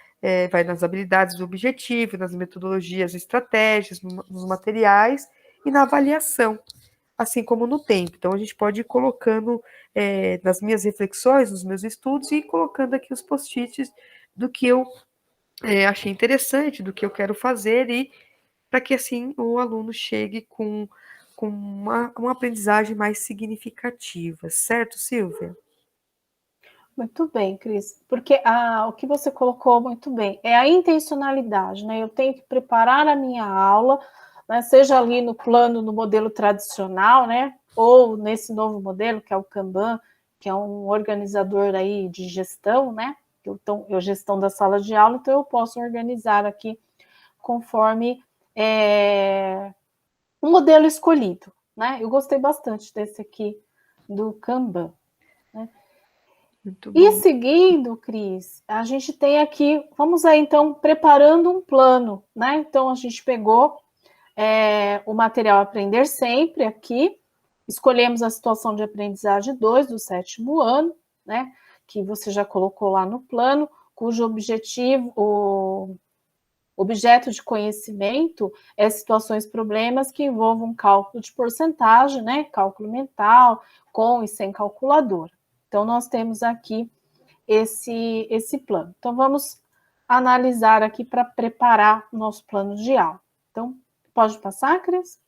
vai nas habilidades do objetivo, nas metodologias, estratégias, nos materiais e na avaliação, assim como no tempo. Então, a gente pode ir colocando nas minhas reflexões, nos meus estudos, e ir colocando aqui os post-its do que eu achei interessante, do que eu quero fazer, e para que assim o aluno chegue com uma aprendizagem mais significativa, certo, Silvia? Muito bem, Cris, porque o que você colocou muito bem é a intencionalidade, né? Eu tenho que preparar a minha aula, né, seja ali no plano, no modelo tradicional, né? Ou nesse novo modelo, que é o Kanban, que é um organizador aí de gestão, né? Então, gestão da sala de aula, então eu posso organizar aqui conforme um modelo escolhido, né? Eu gostei bastante desse aqui do Kanban. Muito E bom. seguindo, Cris, a gente tem aqui, vamos aí então preparando um plano, né? Então a gente pegou o material Aprender Sempre aqui, escolhemos a situação de aprendizagem 2 do 7º ano, né? Que você já colocou lá no plano, cujo objetivo, o objeto de conhecimento é situações, problemas que envolvam cálculo de porcentagem, né? Cálculo mental, com e sem calculadora. Então, nós temos aqui esse plano. Então, vamos analisar aqui para preparar o nosso plano de aula. Então, pode passar, Cris?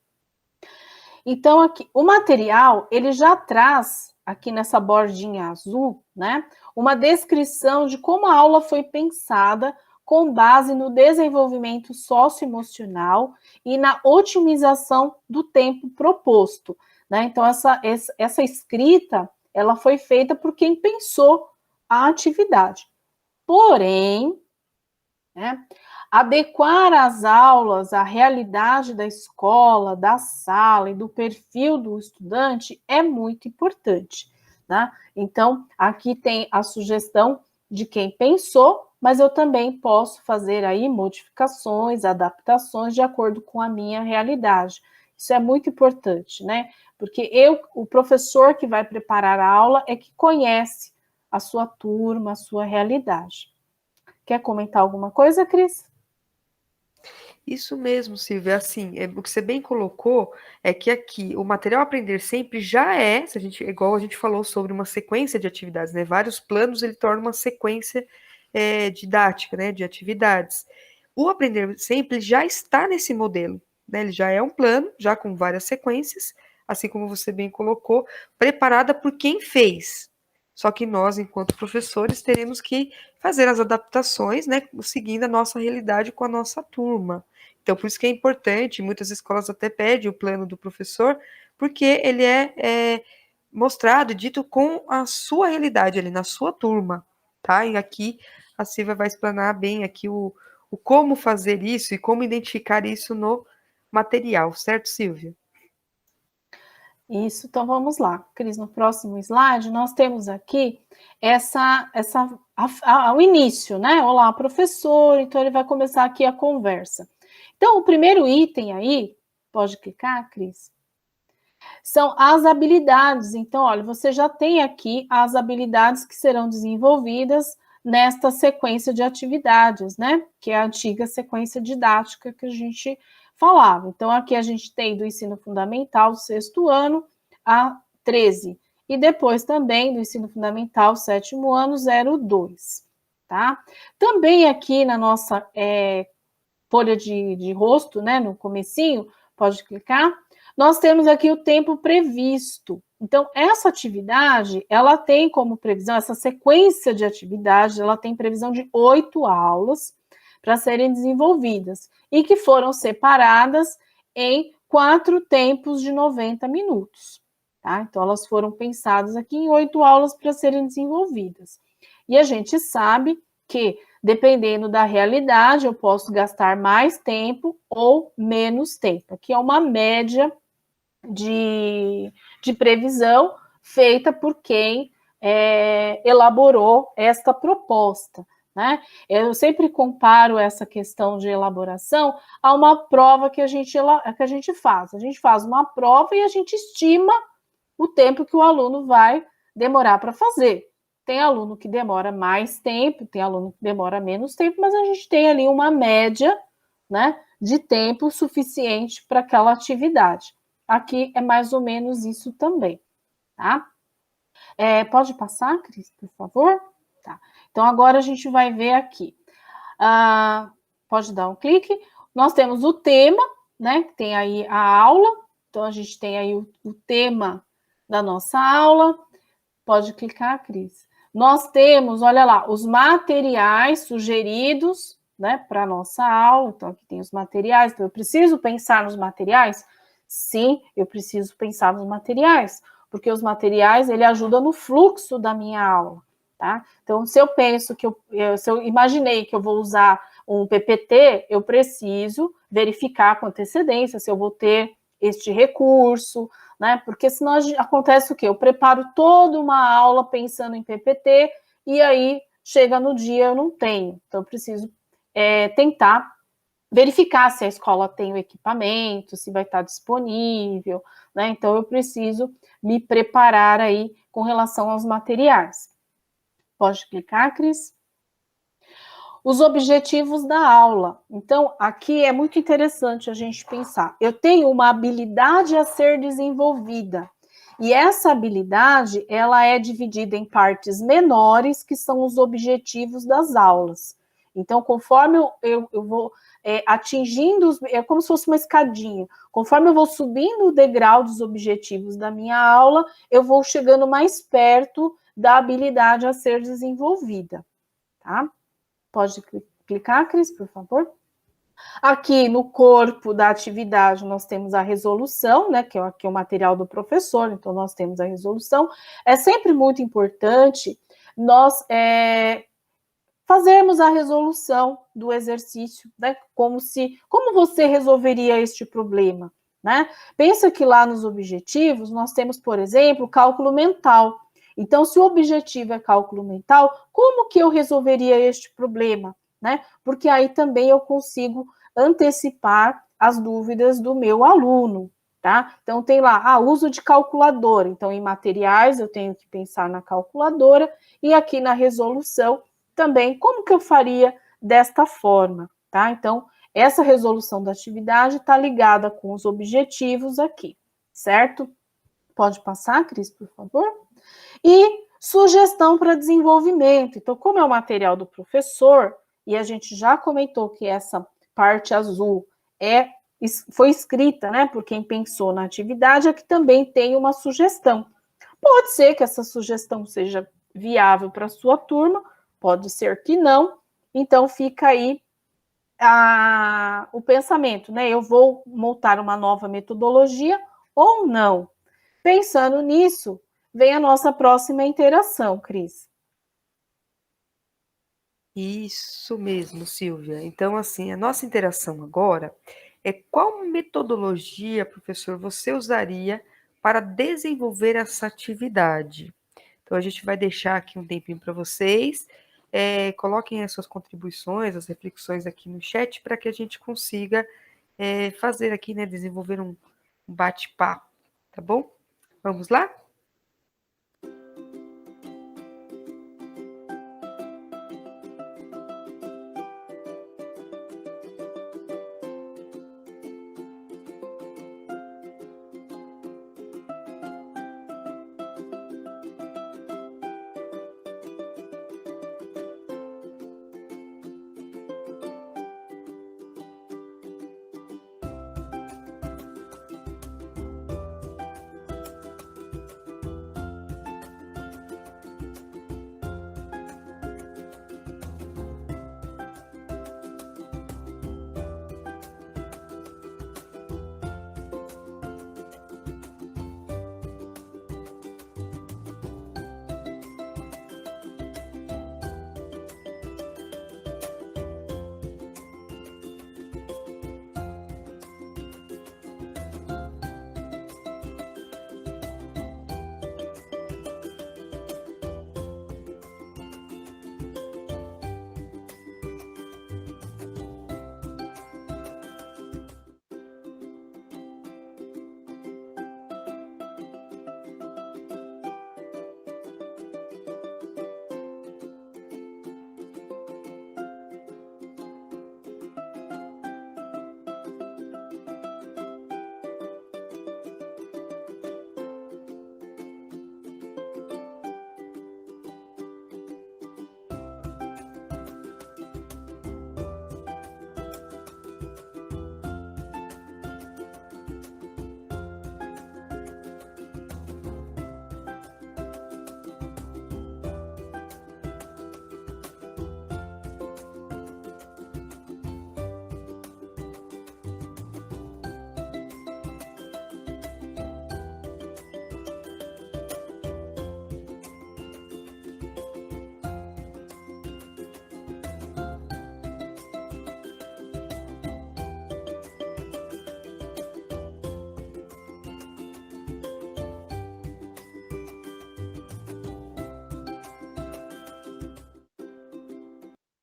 Então, aqui, o material, ele já traz aqui nessa bordinha azul, né, uma descrição de como a aula foi pensada com base no desenvolvimento socioemocional e na otimização do tempo proposto, né? Então, essa escrita, ela foi feita por quem pensou a atividade. Porém, né, adequar as aulas à realidade da escola, da sala e do perfil do estudante é muito importante, né? Então, aqui tem a sugestão de quem pensou, mas eu também posso fazer aí modificações, adaptações de acordo com a minha realidade. Isso é muito importante, né? Porque o professor que vai preparar a aula é que conhece a sua turma, a sua realidade. Quer comentar alguma coisa, Cris? Isso mesmo, Silvia. Assim, o que você bem colocou é que aqui o material Aprender Sempre já é, se a gente, igual a gente falou sobre uma sequência de atividades, né? Vários planos ele torna uma sequência didática, né? De atividades. O Aprender Sempre já está nesse modelo, né? Ele já é um plano, já com várias sequências, assim como você bem colocou, preparada por quem fez. Só que nós, enquanto professores, teremos que fazer as adaptações, né? Seguindo a nossa realidade com a nossa turma. Então, por isso que é importante, muitas escolas até pedem o plano do professor, porque ele é mostrado, dito com a sua realidade ali, na sua turma, tá? E aqui a Silvia vai explanar bem aqui o como fazer isso e como identificar isso no material, certo, Silvia? Isso, então vamos lá. Cris, no próximo slide, nós temos aqui o início, né? Olá, professor, então ele vai começar aqui a conversa. Então, o primeiro item aí, pode clicar, Cris? São as habilidades. Então, olha, você já tem aqui as habilidades que serão desenvolvidas nesta sequência de atividades, né? Que é a antiga sequência didática que a gente falava. Então, aqui a gente tem do ensino fundamental, do 6º ano, a 13. E depois também do ensino fundamental, 7º ano, 02, tá? Também aqui na nossa folha de rosto, né, no comecinho, pode clicar, nós temos aqui o tempo previsto. Então, essa atividade, ela tem como previsão, essa sequência de atividades, ela tem previsão de 8 aulas para serem desenvolvidas e que foram separadas em 4 tempos de 90 minutos. Tá? Então, elas foram pensadas aqui em 8 aulas para serem desenvolvidas. E a gente sabe que, dependendo da realidade, eu posso gastar mais tempo ou menos tempo. Aqui é uma média de previsão feita por quem elaborou esta proposta. Né? Eu sempre comparo essa questão de elaboração a uma prova que a gente faz. A gente faz uma prova e a gente estima o tempo que o aluno vai demorar para fazer. Tem aluno que demora mais tempo, tem aluno que demora menos tempo, mas a gente tem ali uma média, né, de tempo suficiente para aquela atividade. Aqui é mais ou menos isso também, tá? Pode passar, Cris, por favor? Tá. Então, agora a gente vai ver aqui. Pode dar um clique. Nós temos o tema, né, que tem aí a aula. Então, a gente tem aí o tema da nossa aula. Pode clicar, Cris. Nós temos, olha lá, os materiais sugeridos, né, para a nossa aula. Então, aqui tem os materiais. Então, eu preciso pensar nos materiais? Sim, eu preciso pensar nos materiais, porque os materiais, ele ajuda no fluxo da minha aula, tá? Então, se eu penso se eu imaginei que eu vou usar um PPT, eu preciso verificar com antecedência se eu vou ter este recurso, né? Porque senão acontece o quê? Eu preparo toda uma aula pensando em PPT e aí chega no dia eu não tenho. Então, eu preciso tentar verificar se a escola tem o equipamento, se vai estar disponível, né? Então, eu preciso me preparar aí com relação aos materiais. Pode clicar, Cris? Os objetivos da aula. Então, aqui é muito interessante a gente pensar. Eu tenho uma habilidade a ser desenvolvida. E essa habilidade, ela é dividida em partes menores, que são os objetivos das aulas. Então, conforme eu vou atingindo, é como se fosse uma escadinha. Conforme eu vou subindo o degrau dos objetivos da minha aula, eu vou chegando mais perto da habilidade a ser desenvolvida, tá? Pode clicar, Cris, por favor? Aqui no corpo da atividade nós temos a resolução, né, que é aqui o material do professor, então nós temos a resolução. É sempre muito importante nós fazermos a resolução do exercício, né, como você resolveria este problema, né? Pensa que lá nos objetivos nós temos, por exemplo, cálculo mental. Então, se o objetivo é cálculo mental, como que eu resolveria este problema, né? Porque aí também eu consigo antecipar as dúvidas do meu aluno, tá? Então, tem lá, uso de calculadora. Então, em materiais, eu tenho que pensar na calculadora, e aqui na resolução, também, como que eu faria desta forma, tá? Então, essa resolução da atividade está ligada com os objetivos aqui, certo? Pode passar, Cris, por favor? E sugestão para desenvolvimento. Então, como é o material do professor, e a gente já comentou que essa parte azul foi escrita, né, por quem pensou na atividade, aqui também tem uma sugestão. Pode ser que essa sugestão seja viável para a sua turma, pode ser que não, então fica aí o pensamento, né? Eu vou montar uma nova metodologia ou não? Pensando nisso, vem a nossa próxima interação, Cris. Isso mesmo, Silvia. Então, assim, a nossa interação agora é qual metodologia, professor, você usaria para desenvolver essa atividade? Então, a gente vai deixar aqui um tempinho para vocês. Coloquem as suas contribuições, as reflexões aqui no chat para que a gente consiga fazer aqui, né, desenvolver um bate-papo, tá bom? Vamos lá?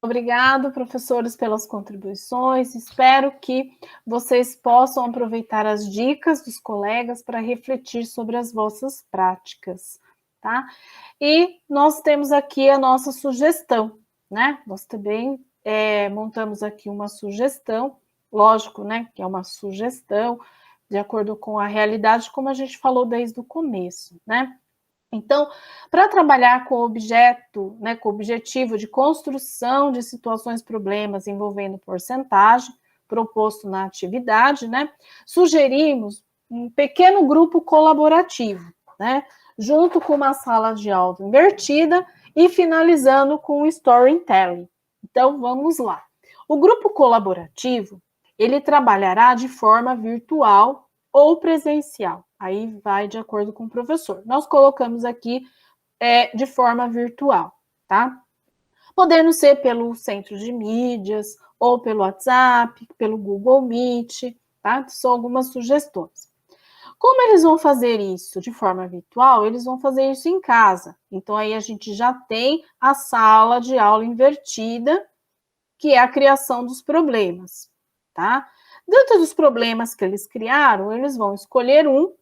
Obrigado, professores, pelas contribuições. Espero que vocês possam aproveitar as dicas dos colegas para refletir sobre as vossas práticas, tá? E nós temos aqui a nossa sugestão, né? Nós também montamos aqui uma sugestão, lógico, né? Que é uma sugestão de acordo com a realidade, como a gente falou desde o começo, né? Então, para trabalhar com o objeto, né, com o objetivo de construção de situações problemas envolvendo porcentagem, proposto na atividade, né, sugerimos um pequeno grupo colaborativo, né, junto com uma sala de aula invertida e finalizando com o storytelling. Então, vamos lá. O grupo colaborativo, ele trabalhará de forma virtual ou presencial. Aí vai de acordo com o professor. Nós colocamos aqui de forma virtual, tá? Podendo ser pelo centro de mídias, ou pelo WhatsApp, pelo Google Meet, tá? São algumas sugestões. Como eles vão fazer isso de forma virtual? Eles vão fazer isso em casa. Então, aí a gente já tem a sala de aula invertida, que é a criação dos problemas, tá? Dentro dos problemas que eles criaram, eles vão escolher um,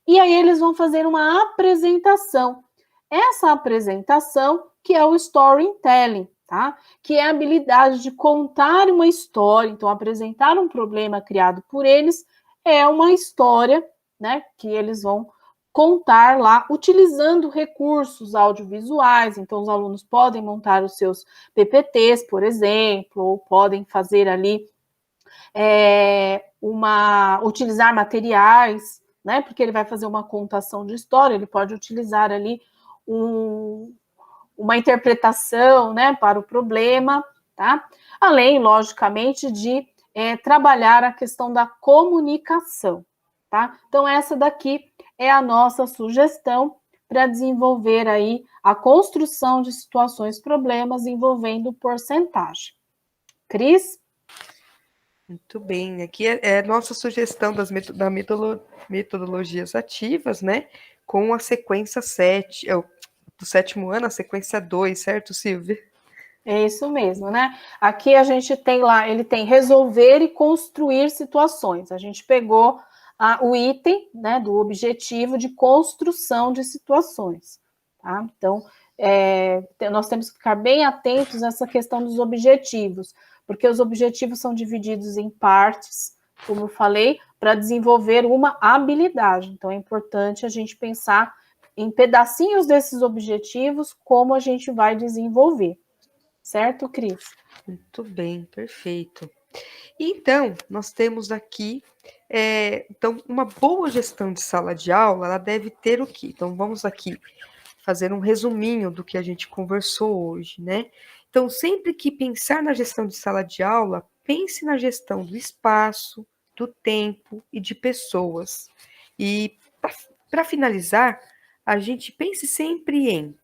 e aí eles vão fazer uma apresentação. Essa apresentação que é o storytelling, tá? Que é a habilidade de contar uma história. Então, apresentar um problema criado por eles é uma história, né? Que eles vão contar lá, utilizando recursos audiovisuais. Então, os alunos podem montar os seus PPTs, por exemplo, ou podem fazer ali utilizar materiais, né? Porque ele vai fazer uma contação de história, ele pode utilizar ali uma interpretação, né, para o problema, tá? Além, logicamente, de trabalhar a questão da comunicação, tá? Então, essa daqui é a nossa sugestão para desenvolver aí a construção de situações, problemas envolvendo porcentagem. Cris? Muito bem, aqui é nossa sugestão da metodologias ativas, né? Com a sequência 7, do 7º ano, a sequência 2, certo, Silvia? É isso mesmo, né? Aqui a gente tem lá, ele tem resolver e construir situações. A gente pegou o item, né, do objetivo de construção de situações, tá? Então, nós temos que ficar bem atentos nessa questão dos objetivos, porque os objetivos são divididos em partes, como eu falei, para desenvolver uma habilidade. Então, é importante a gente pensar em pedacinhos desses objetivos, como a gente vai desenvolver. Certo, Cris? Muito bem, perfeito. Então, nós temos aqui, então, uma boa gestão de sala de aula, ela deve ter o quê? Então, vamos aqui fazer um resuminho do que a gente conversou hoje, né? Então, sempre que pensar na gestão de sala de aula, pense na gestão do espaço, do tempo e de pessoas. E, para finalizar, a gente pense sempre em,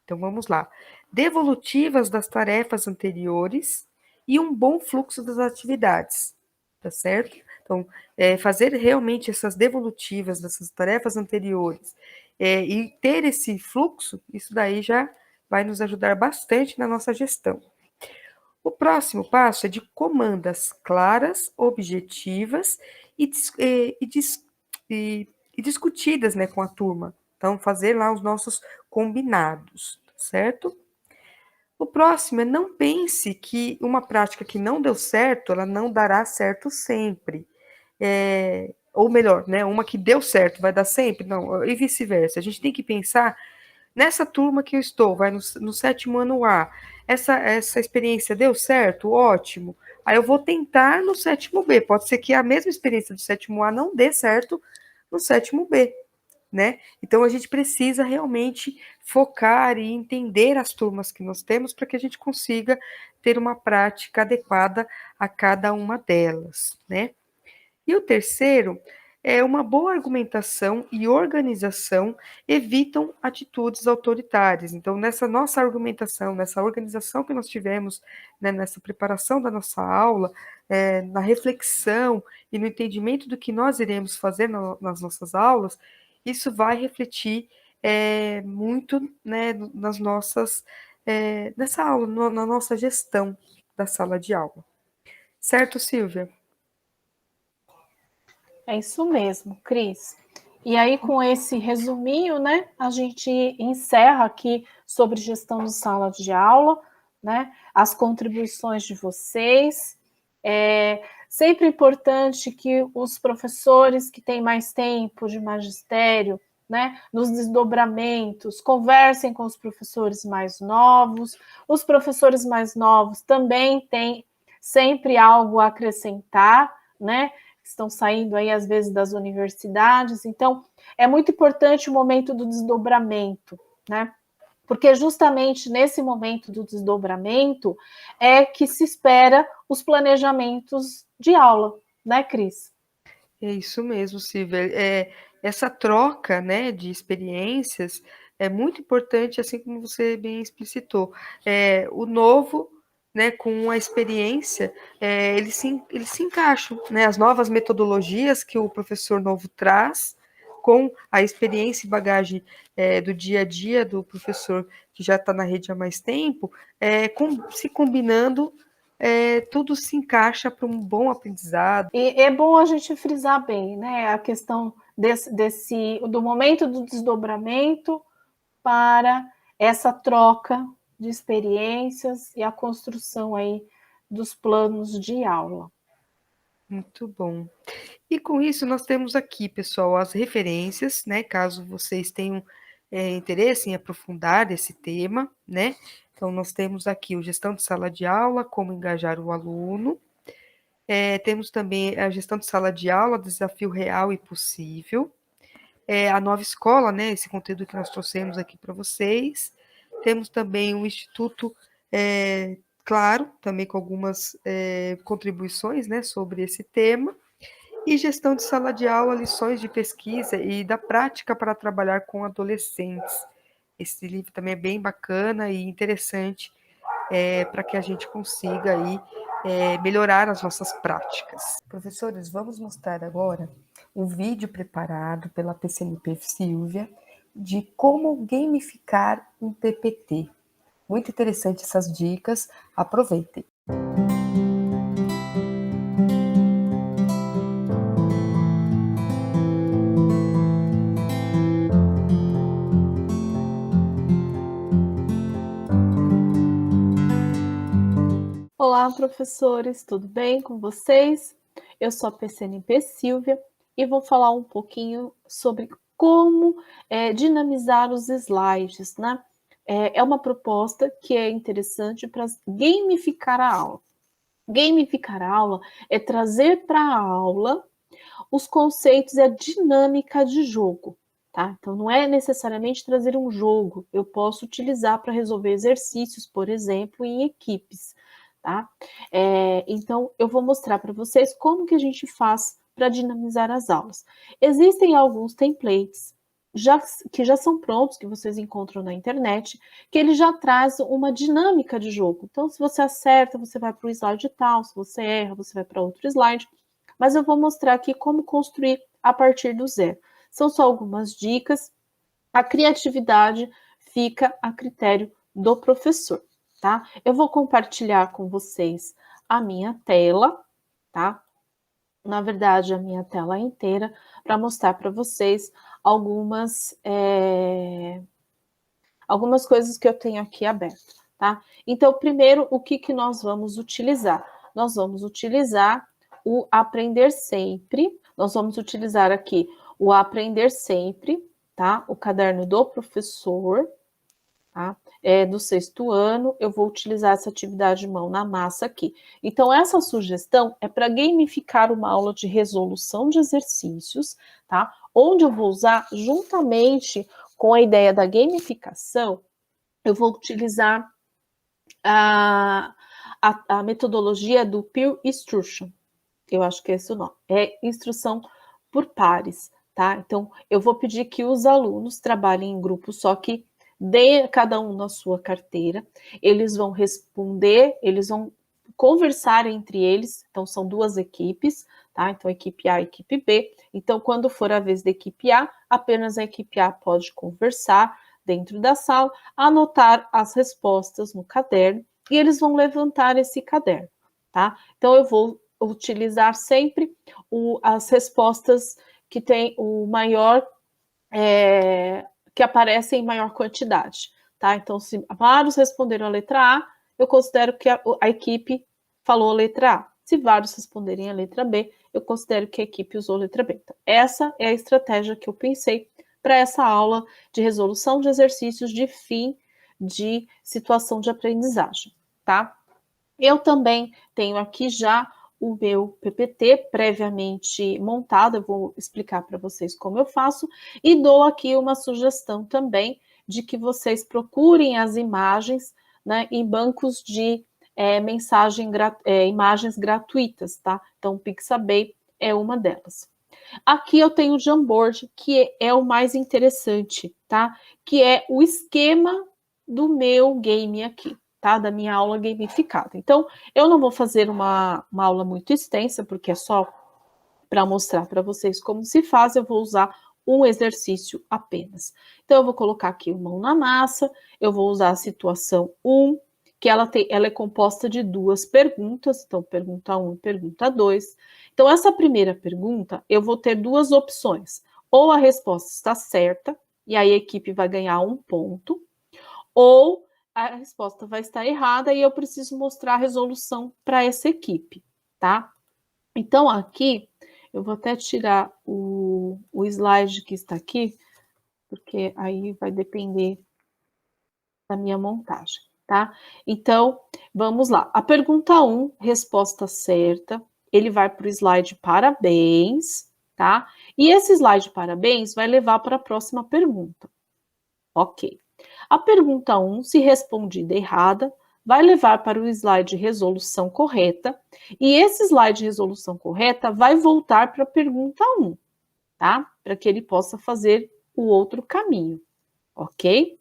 então vamos lá, devolutivas das tarefas anteriores e um bom fluxo das atividades, tá certo? Então, fazer realmente essas devolutivas dessas tarefas anteriores e ter esse fluxo, isso daí já vai nos ajudar bastante na nossa gestão. O próximo passo é de comandas claras, objetivas e discutidas, né, com a turma. Então, fazer lá os nossos combinados, certo? O próximo é não pense que uma prática que não deu certo, ela não dará certo sempre. Ou melhor, né, uma que deu certo vai dar sempre? Não, e vice-versa. A gente tem que pensar nessa turma que eu estou, vai no 7º ano A, essa experiência deu certo? Ótimo. Aí eu vou tentar no 7º B. Pode ser que a mesma experiência do 7º A não dê certo no 7º B. Né? Então a gente precisa realmente focar e entender as turmas que nós temos para que a gente consiga ter uma prática adequada a cada uma delas, né? E o terceiro é uma boa argumentação e organização evitam atitudes autoritárias. Então, nessa nossa argumentação, nessa organização que nós tivemos, né, nessa preparação da nossa aula, na reflexão e no entendimento do que nós iremos fazer nas nossas aulas, isso vai refletir muito, né, nas nossas, nessa aula, na nossa gestão da sala de aula. Certo, Silvia? É isso mesmo, Cris. E aí, com esse resuminho, né, a gente encerra aqui sobre gestão de sala de aula, né, as contribuições de vocês. É sempre importante que os professores que têm mais tempo de magistério, né, nos desdobramentos, conversem com os professores mais novos. Os professores mais novos também têm sempre algo a acrescentar, né? Estão saindo aí, às vezes, das universidades. Então, é muito importante o momento do desdobramento, né? Porque justamente nesse momento do desdobramento é que se espera os planejamentos de aula, né, Cris? É isso mesmo, Silvia. Essa troca, né, de experiências é muito importante, assim como você bem explicitou. O novo, né, com a experiência, eles se encaixam, né, as novas metodologias que o professor novo traz, com a experiência e bagagem do dia a dia do professor que já está na rede há mais tempo, se combinando, tudo se encaixa para um bom aprendizado. E é bom a gente frisar bem, né, a questão do momento do desdobramento para essa troca de experiências e a construção aí dos planos de aula. Muito bom. E com isso nós temos aqui, pessoal, as referências, né? Caso vocês tenham interesse em aprofundar esse tema, né? Então, nós temos aqui o Gestão de Sala de Aula, Como Engajar o Aluno. Temos também a Gestão de Sala de Aula, Desafio Real e Possível. A Nova Escola, né? Esse conteúdo que nós trouxemos aqui para vocês. Temos também o Instituto Claro, também com algumas contribuições, né, sobre esse tema. E Gestão de Sala de Aula, Lições de Pesquisa e da Prática para Trabalhar com Adolescentes. Esse livro também é bem bacana e interessante para que a gente consiga aí melhorar as nossas práticas. Professores, vamos mostrar agora um vídeo preparado pela PCNP Silvia de como gamificar um PPT. Muito interessante essas dicas, aproveitem. Olá, professores, tudo bem com vocês? Eu sou a PCNP Silvia e vou falar um pouquinho sobre como dinamizar os slides, né? É uma proposta que é interessante para gamificar a aula. Gamificar a aula é trazer para a aula os conceitos e a dinâmica de jogo, tá? Então, não é necessariamente trazer um jogo, eu posso utilizar para resolver exercícios, por exemplo, em equipes, tá? Então, eu vou mostrar para vocês como que a gente faz para dinamizar as aulas. Existem alguns templates que já são prontos, que vocês encontram na internet, que ele já traz uma dinâmica de jogo. Então, se você acerta, você vai para o slide tal, se você erra, você vai para outro slide. Mas eu vou mostrar aqui como construir a partir do zero. São só algumas dicas. A criatividade fica a critério do professor, tá? Eu vou compartilhar com vocês a minha tela, tá? Na verdade, a minha tela inteira, para mostrar para vocês algumas coisas que eu tenho aqui aberto, tá? Então, primeiro, o que nós vamos utilizar? Nós vamos utilizar o Aprender Sempre. Nós vamos utilizar aqui o Aprender Sempre, tá? O caderno do professor, tá? Do 6º ano, eu vou utilizar essa atividade mão na massa aqui. Então, essa sugestão é para gamificar uma aula de resolução de exercícios, tá? Onde eu vou usar, juntamente com a ideia da gamificação, eu vou utilizar a metodologia do peer instruction. Eu acho que é esse o nome. É instrução por pares, tá? Então, eu vou pedir que os alunos trabalhem em grupo, só que dê cada um na sua carteira. Eles vão responder, eles vão conversar entre eles. Então, são 2 equipes, tá? Então, equipe A e equipe B. Então, quando for a vez da equipe A, apenas a equipe A pode conversar dentro da sala, anotar as respostas no caderno e eles vão levantar esse caderno, tá? Então, eu vou utilizar sempre as respostas que tem o maior, que aparecem em maior quantidade, tá? Então, se vários responderam a letra A, eu considero que a equipe falou a letra A. Se vários responderem a letra B, eu considero que a equipe usou a letra B. Então, essa é a estratégia que eu pensei para essa aula de resolução de exercícios de fim de situação de aprendizagem, tá? Eu também tenho aqui já o meu PPT previamente montado, eu vou explicar para vocês como eu faço, e dou aqui uma sugestão também de que vocês procurem as imagens, né, em bancos de imagens gratuitas, tá? Então, o Pixabay é uma delas. Aqui eu tenho o Jamboard, que é o mais interessante, tá? Que é o esquema do meu game aqui, tá? Da minha aula gamificada. Então, eu não vou fazer uma aula muito extensa, porque é só para mostrar para vocês como se faz, eu vou usar um exercício apenas. Então, eu vou colocar aqui o mão na massa, eu vou usar a situação 1, que ela é composta de duas perguntas, então pergunta 1 e pergunta 2. Então, essa primeira pergunta, eu vou ter duas opções. Ou a resposta está certa, e aí a equipe vai ganhar 1 ponto, ou a resposta vai estar errada e eu preciso mostrar a resolução para essa equipe, tá? Então, aqui, eu vou até tirar o slide que está aqui, porque aí vai depender da minha montagem, tá? Então, vamos lá. A pergunta 1, resposta certa, ele vai para o slide parabéns, tá? E esse slide parabéns vai levar para a próxima pergunta. Ok. A pergunta 1, se respondida errada, vai levar para o slide resolução correta, e esse slide resolução correta vai voltar para a pergunta 1, tá? Para que ele possa fazer o outro caminho, ok?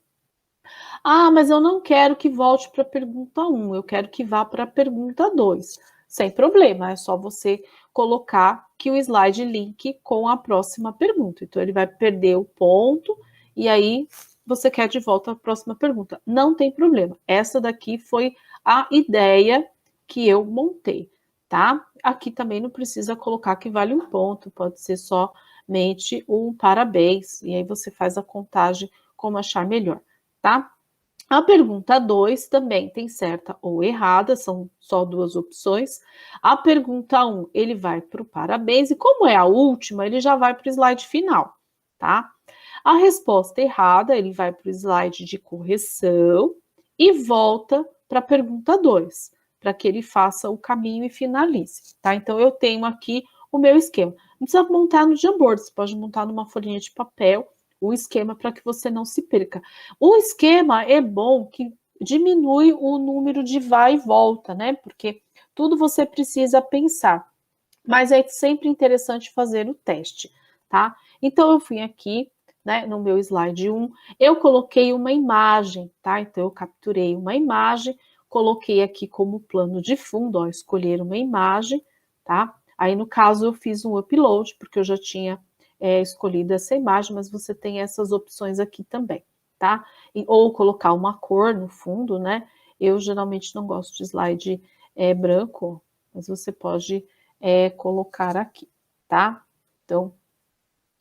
Ah, mas eu não quero que volte para a pergunta 1, eu quero que vá para a pergunta 2. Sem problema, é só você colocar que o slide link com a próxima pergunta. Então, ele vai perder o ponto e aí você quer de volta a próxima pergunta. Não tem problema. Essa daqui foi a ideia que eu montei, tá? Aqui também não precisa colocar que vale um ponto, pode ser somente um parabéns. E aí você faz a contagem como achar melhor, tá? A pergunta 2 também tem certa ou errada, são só duas opções. A pergunta 1, ele vai para o parabéns, e como é a última, ele já vai para o slide final, tá? A resposta errada, ele vai para o slide de correção e volta para a pergunta 2, para que ele faça o caminho e finalize, tá? Então, eu tenho aqui o meu esquema. Não precisa montar no Jamboard, você pode montar numa folhinha de papel o esquema para que você não se perca. O esquema é bom que diminui o número de vai e volta, né? Porque tudo você precisa pensar. Mas é sempre interessante fazer o teste, tá? Então, eu fui aqui, né, no meu slide 1, eu coloquei uma imagem, tá? Então, eu capturei uma imagem, coloquei aqui como plano de fundo, ó, escolher uma imagem, tá? Aí, no caso, eu fiz um upload, porque eu já tinha escolhido essa imagem, mas você tem essas opções aqui também, tá? Ou colocar uma cor no fundo, né? Eu geralmente não gosto de slide branco, mas você pode colocar aqui, tá? Então,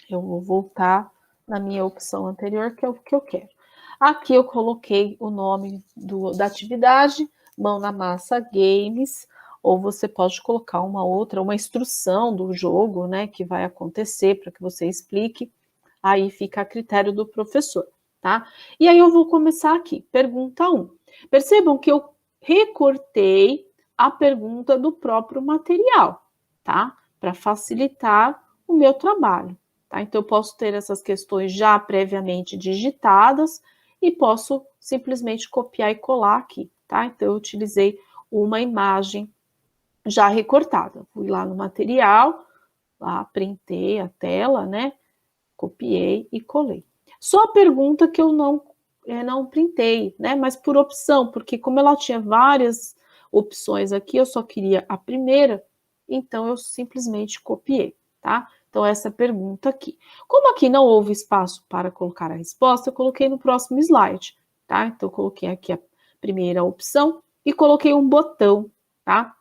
eu vou voltar na minha opção anterior, que é o que eu quero. Aqui eu coloquei o nome da atividade, Mão na Massa Games, ou você pode colocar uma instrução do jogo, né, que vai acontecer para que você explique, aí fica a critério do professor, tá? E aí eu vou começar aqui, pergunta 1. Percebam que eu recortei a pergunta do próprio material, tá? Para facilitar o meu trabalho, tá? Então, eu posso ter essas questões já previamente digitadas e posso simplesmente copiar e colar aqui, tá? Então, eu utilizei uma imagem já recortada. Fui lá no material, lá printei a tela, né? Copiei e colei. Só a pergunta que eu não printei, né? Mas por opção, porque como ela tinha várias opções aqui, eu só queria a primeira, então eu simplesmente copiei, tá? Então, essa pergunta aqui. Como aqui não houve espaço para colocar a resposta, eu coloquei no próximo slide, tá? Então, eu coloquei aqui a primeira opção e coloquei um botão, tá?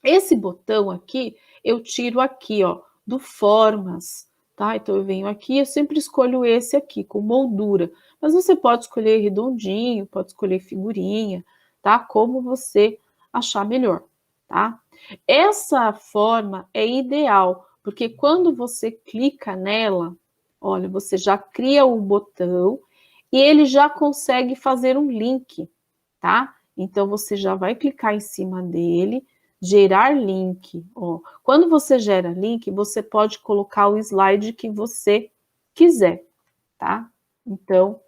Esse botão aqui, eu tiro aqui, ó, do Formas, tá? Então, eu venho aqui, eu sempre escolho esse aqui, com moldura. Mas você pode escolher redondinho, pode escolher figurinha, tá? Como você achar melhor, tá? Essa forma é ideal, porque quando você clica nela, olha, você já cria o botão e ele já consegue fazer um link, tá? Então, você já vai clicar em cima dele, gerar link. Ó, quando você gera link, você pode colocar o slide que você quiser, tá? Então,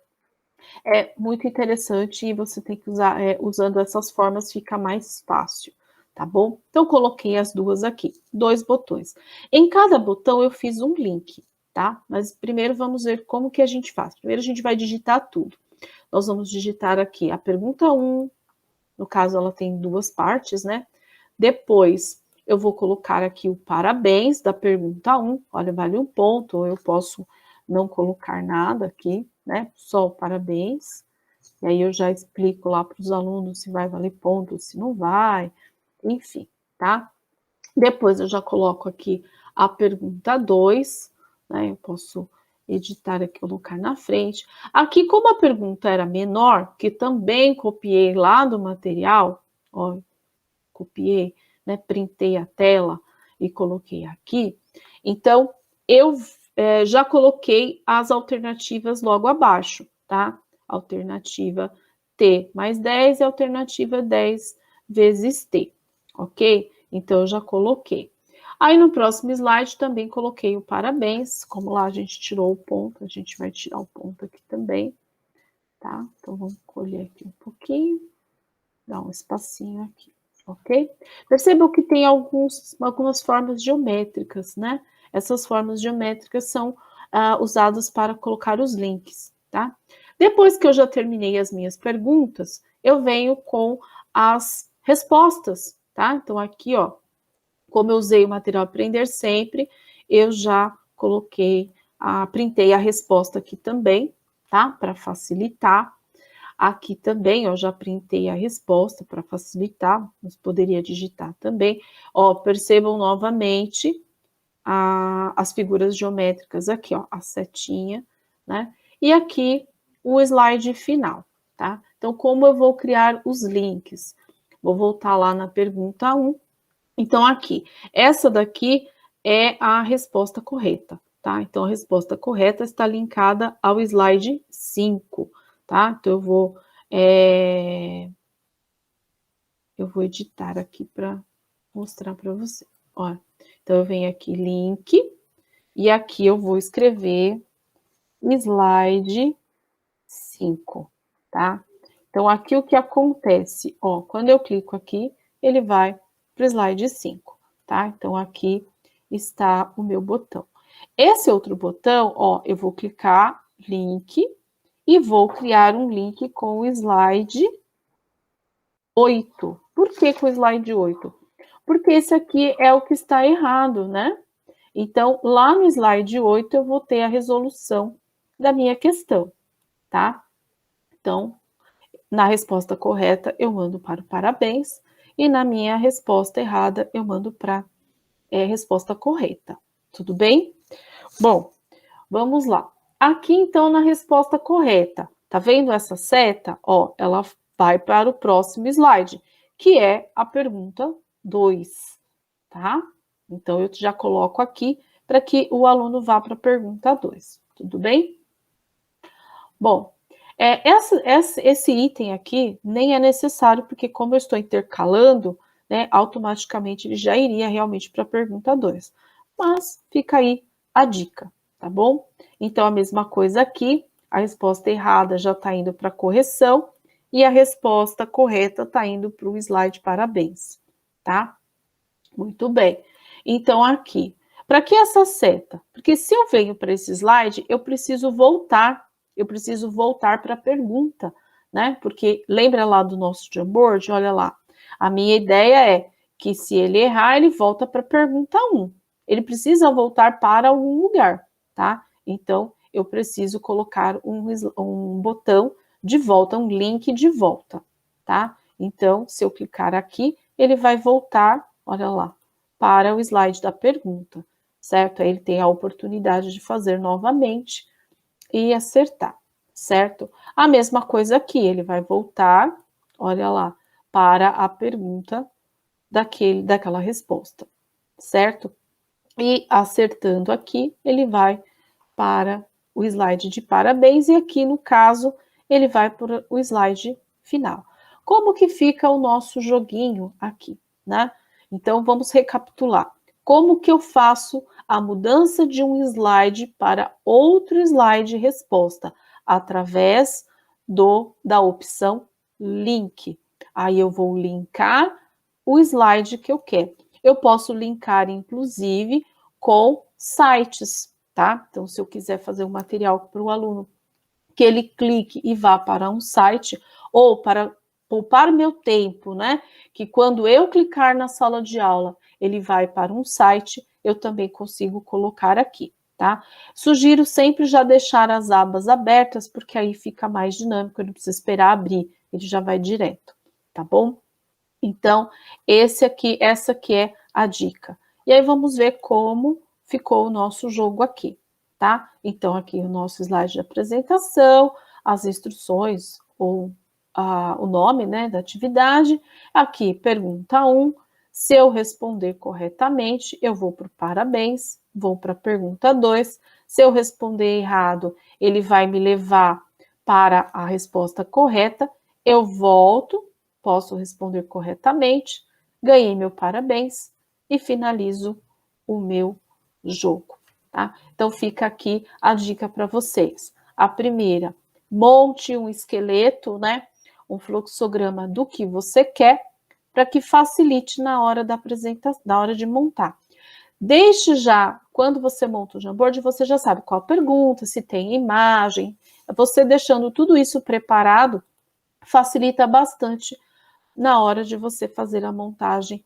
é muito interessante e você tem que usar, usando essas formas fica mais fácil, tá bom? Então, coloquei as duas aqui, 2 botões. Em cada botão eu fiz um link, tá? Mas primeiro vamos ver como que a gente faz. Primeiro a gente vai digitar tudo. Nós vamos digitar aqui a pergunta 1, no caso ela tem 2 partes, né? Depois eu vou colocar aqui o parabéns da pergunta 1, olha, vale 1 ponto, ou eu posso não colocar nada aqui, né? Só o parabéns. E aí eu já explico lá para os alunos se vai valer ponto, se não vai, enfim, tá? Depois eu já coloco aqui a pergunta 2, né? Eu posso editar aqui, colocar na frente. Aqui, como a pergunta era menor, que também copiei lá do material, ó, copiei, né? Printei a tela e coloquei aqui. Então, eu já coloquei as alternativas logo abaixo, tá? Alternativa T mais 10 e alternativa 10 vezes T, ok? Então, eu já coloquei. Aí, no próximo slide, também coloquei o parabéns. Como lá a gente tirou o ponto, a gente vai tirar o ponto aqui também, tá? Então, vamos colher aqui um pouquinho, dar um espacinho aqui, ok? Percebam que tem algumas formas geométricas, né? Essas formas geométricas são usadas para colocar os links, tá? Depois que eu já terminei as minhas perguntas, eu venho com as respostas, tá? Então, aqui, ó, como eu usei o material Aprender Sempre, eu já coloquei, printei a resposta aqui também, tá? Para facilitar. Aqui também, eu já printei a resposta para facilitar, mas poderia digitar também. Ó, percebam novamente as figuras geométricas aqui, ó, a setinha, né? E aqui o slide final, tá? Então, como eu vou criar os links? Vou voltar lá na pergunta 1. Então, aqui, essa daqui é a resposta correta, tá? Então, a resposta correta está linkada ao slide 5, tá? Então, eu vou editar aqui para mostrar para você. Ó, então, eu venho aqui, link, e aqui eu vou escrever slide 5, tá? Então, aqui o que acontece? Ó, quando eu clico aqui, ele vai para o slide 5, tá? Então, aqui está o meu botão. Esse outro botão, ó, eu vou clicar link e vou criar um link com o slide 8. Por que com o slide 8? Porque esse aqui é o que está errado, né? Então, lá no slide 8, eu vou ter a resolução da minha questão, tá? Então, na resposta correta, eu mando para o parabéns, e na minha resposta errada, eu mando para a resposta correta. Tudo bem? Bom, vamos lá. Aqui, então, na resposta correta, tá vendo essa seta? Ó, ela vai para o próximo slide, que é a pergunta 2, tá? Então, eu já coloco aqui para que o aluno vá para a pergunta 2. Tudo bem? Bom, esse item aqui nem é necessário, porque como eu estou intercalando, né, automaticamente ele já iria realmente para a pergunta 2. Mas fica aí a dica, tá bom? Então, a mesma coisa aqui, a resposta errada já está indo para a correção, e a resposta correta está indo para o slide parabéns, tá? Muito bem. Então, aqui, para que essa seta? Porque se eu venho para esse slide, eu preciso voltar para a pergunta, né? Porque lembra lá do nosso Jamboard? Olha lá. A minha ideia é que se ele errar, ele volta para a pergunta 1. Ele precisa voltar para algum lugar, tá? Então, eu preciso colocar um botão de volta, um link de volta, tá? Então, se eu clicar aqui, ele vai voltar, olha lá, para o slide da pergunta, certo? Aí ele tem a oportunidade de fazer novamente e acertar, certo? A mesma coisa aqui, ele vai voltar, olha lá, para a pergunta daquela resposta, certo? E acertando aqui, ele vai para o slide de parabéns, e aqui, no caso, ele vai para o slide final. como que fica o nosso joguinho aqui, né? Então, vamos recapitular. Como que eu faço a mudança de um slide para outro slide resposta? Através da opção link. Aí eu vou linkar o slide que eu quero. Eu posso linkar, inclusive, com sites, tá? Então, se eu quiser fazer um material para o aluno que ele clique e vá para um site, ou para poupar meu tempo, né? Que quando eu clicar na sala de aula, ele vai para um site, eu também consigo colocar aqui, tá? Sugiro sempre já deixar as abas abertas, porque aí fica mais dinâmico, eu não preciso esperar abrir, ele já vai direto, tá bom? Então, essa aqui é a dica. E aí vamos ver como ficou o nosso jogo aqui, tá? Então, aqui o nosso slide de apresentação, as instruções ou o nome, né, da atividade. Aqui, pergunta 1. Se eu responder corretamente, eu vou para o parabéns, vou para a pergunta 2. Se eu responder errado, ele vai me levar para a resposta correta. Eu volto, posso responder corretamente, ganhei meu parabéns e finalizo o meu jogo, tá? Então fica aqui a dica para vocês. A primeira, monte um esqueleto, né? Um fluxograma do que você quer, para que facilite na hora da apresentação, na hora de montar. Deixe já, quando você monta o Jamboard, você já sabe qual pergunta, se tem imagem. Você deixando tudo isso preparado facilita bastante na hora de você fazer a montagem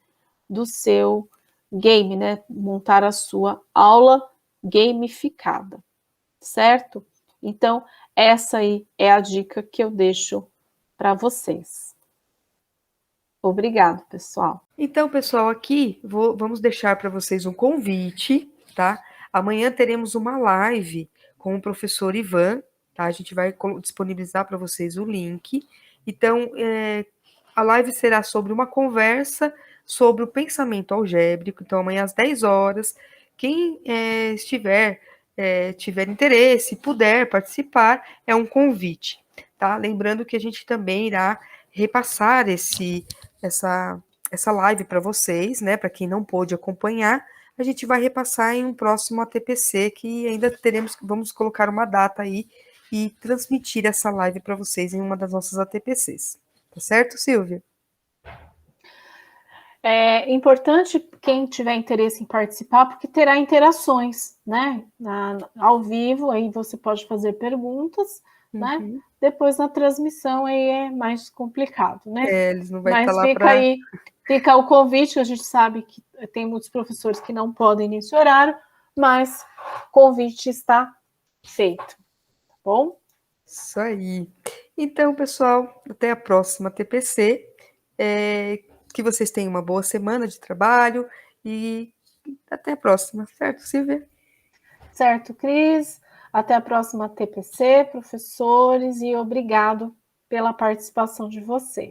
do seu game, né? Montar a sua aula gamificada, certo? Então, essa aí é a dica que eu deixo para vocês. Obrigado, pessoal. Então, pessoal, aqui vamos deixar para vocês um convite, tá? Amanhã teremos uma live com o professor Ivan, tá? A gente vai disponibilizar para vocês o link. Então, a live será sobre uma conversa sobre o pensamento algébrico. Então, amanhã às 10 horas, quem tiver interesse, puder participar, é um convite, tá? Lembrando que a gente também irá repassar essa live para vocês, né? Para quem não pôde acompanhar, a gente vai repassar em um próximo ATPC que ainda vamos colocar uma data aí e transmitir essa live para vocês em uma das nossas ATPCs. Tá certo, Silvia? É importante quem tiver interesse em participar, porque terá interações, né? Ao vivo, aí você pode fazer perguntas, né? Depois na transmissão aí é mais complicado, né? Eles não vai estar Mas lá fica para... aí, fica o convite, a gente sabe que tem muitos professores que não podem nesse horário, mas o convite está feito, tá bom? Isso aí. Então, pessoal, até a próxima TPC. Que vocês tenham uma boa semana de trabalho e até a próxima, certo, Silvia? Certo, Cris. Até a próxima TPC, professores, e obrigado pela participação de vocês.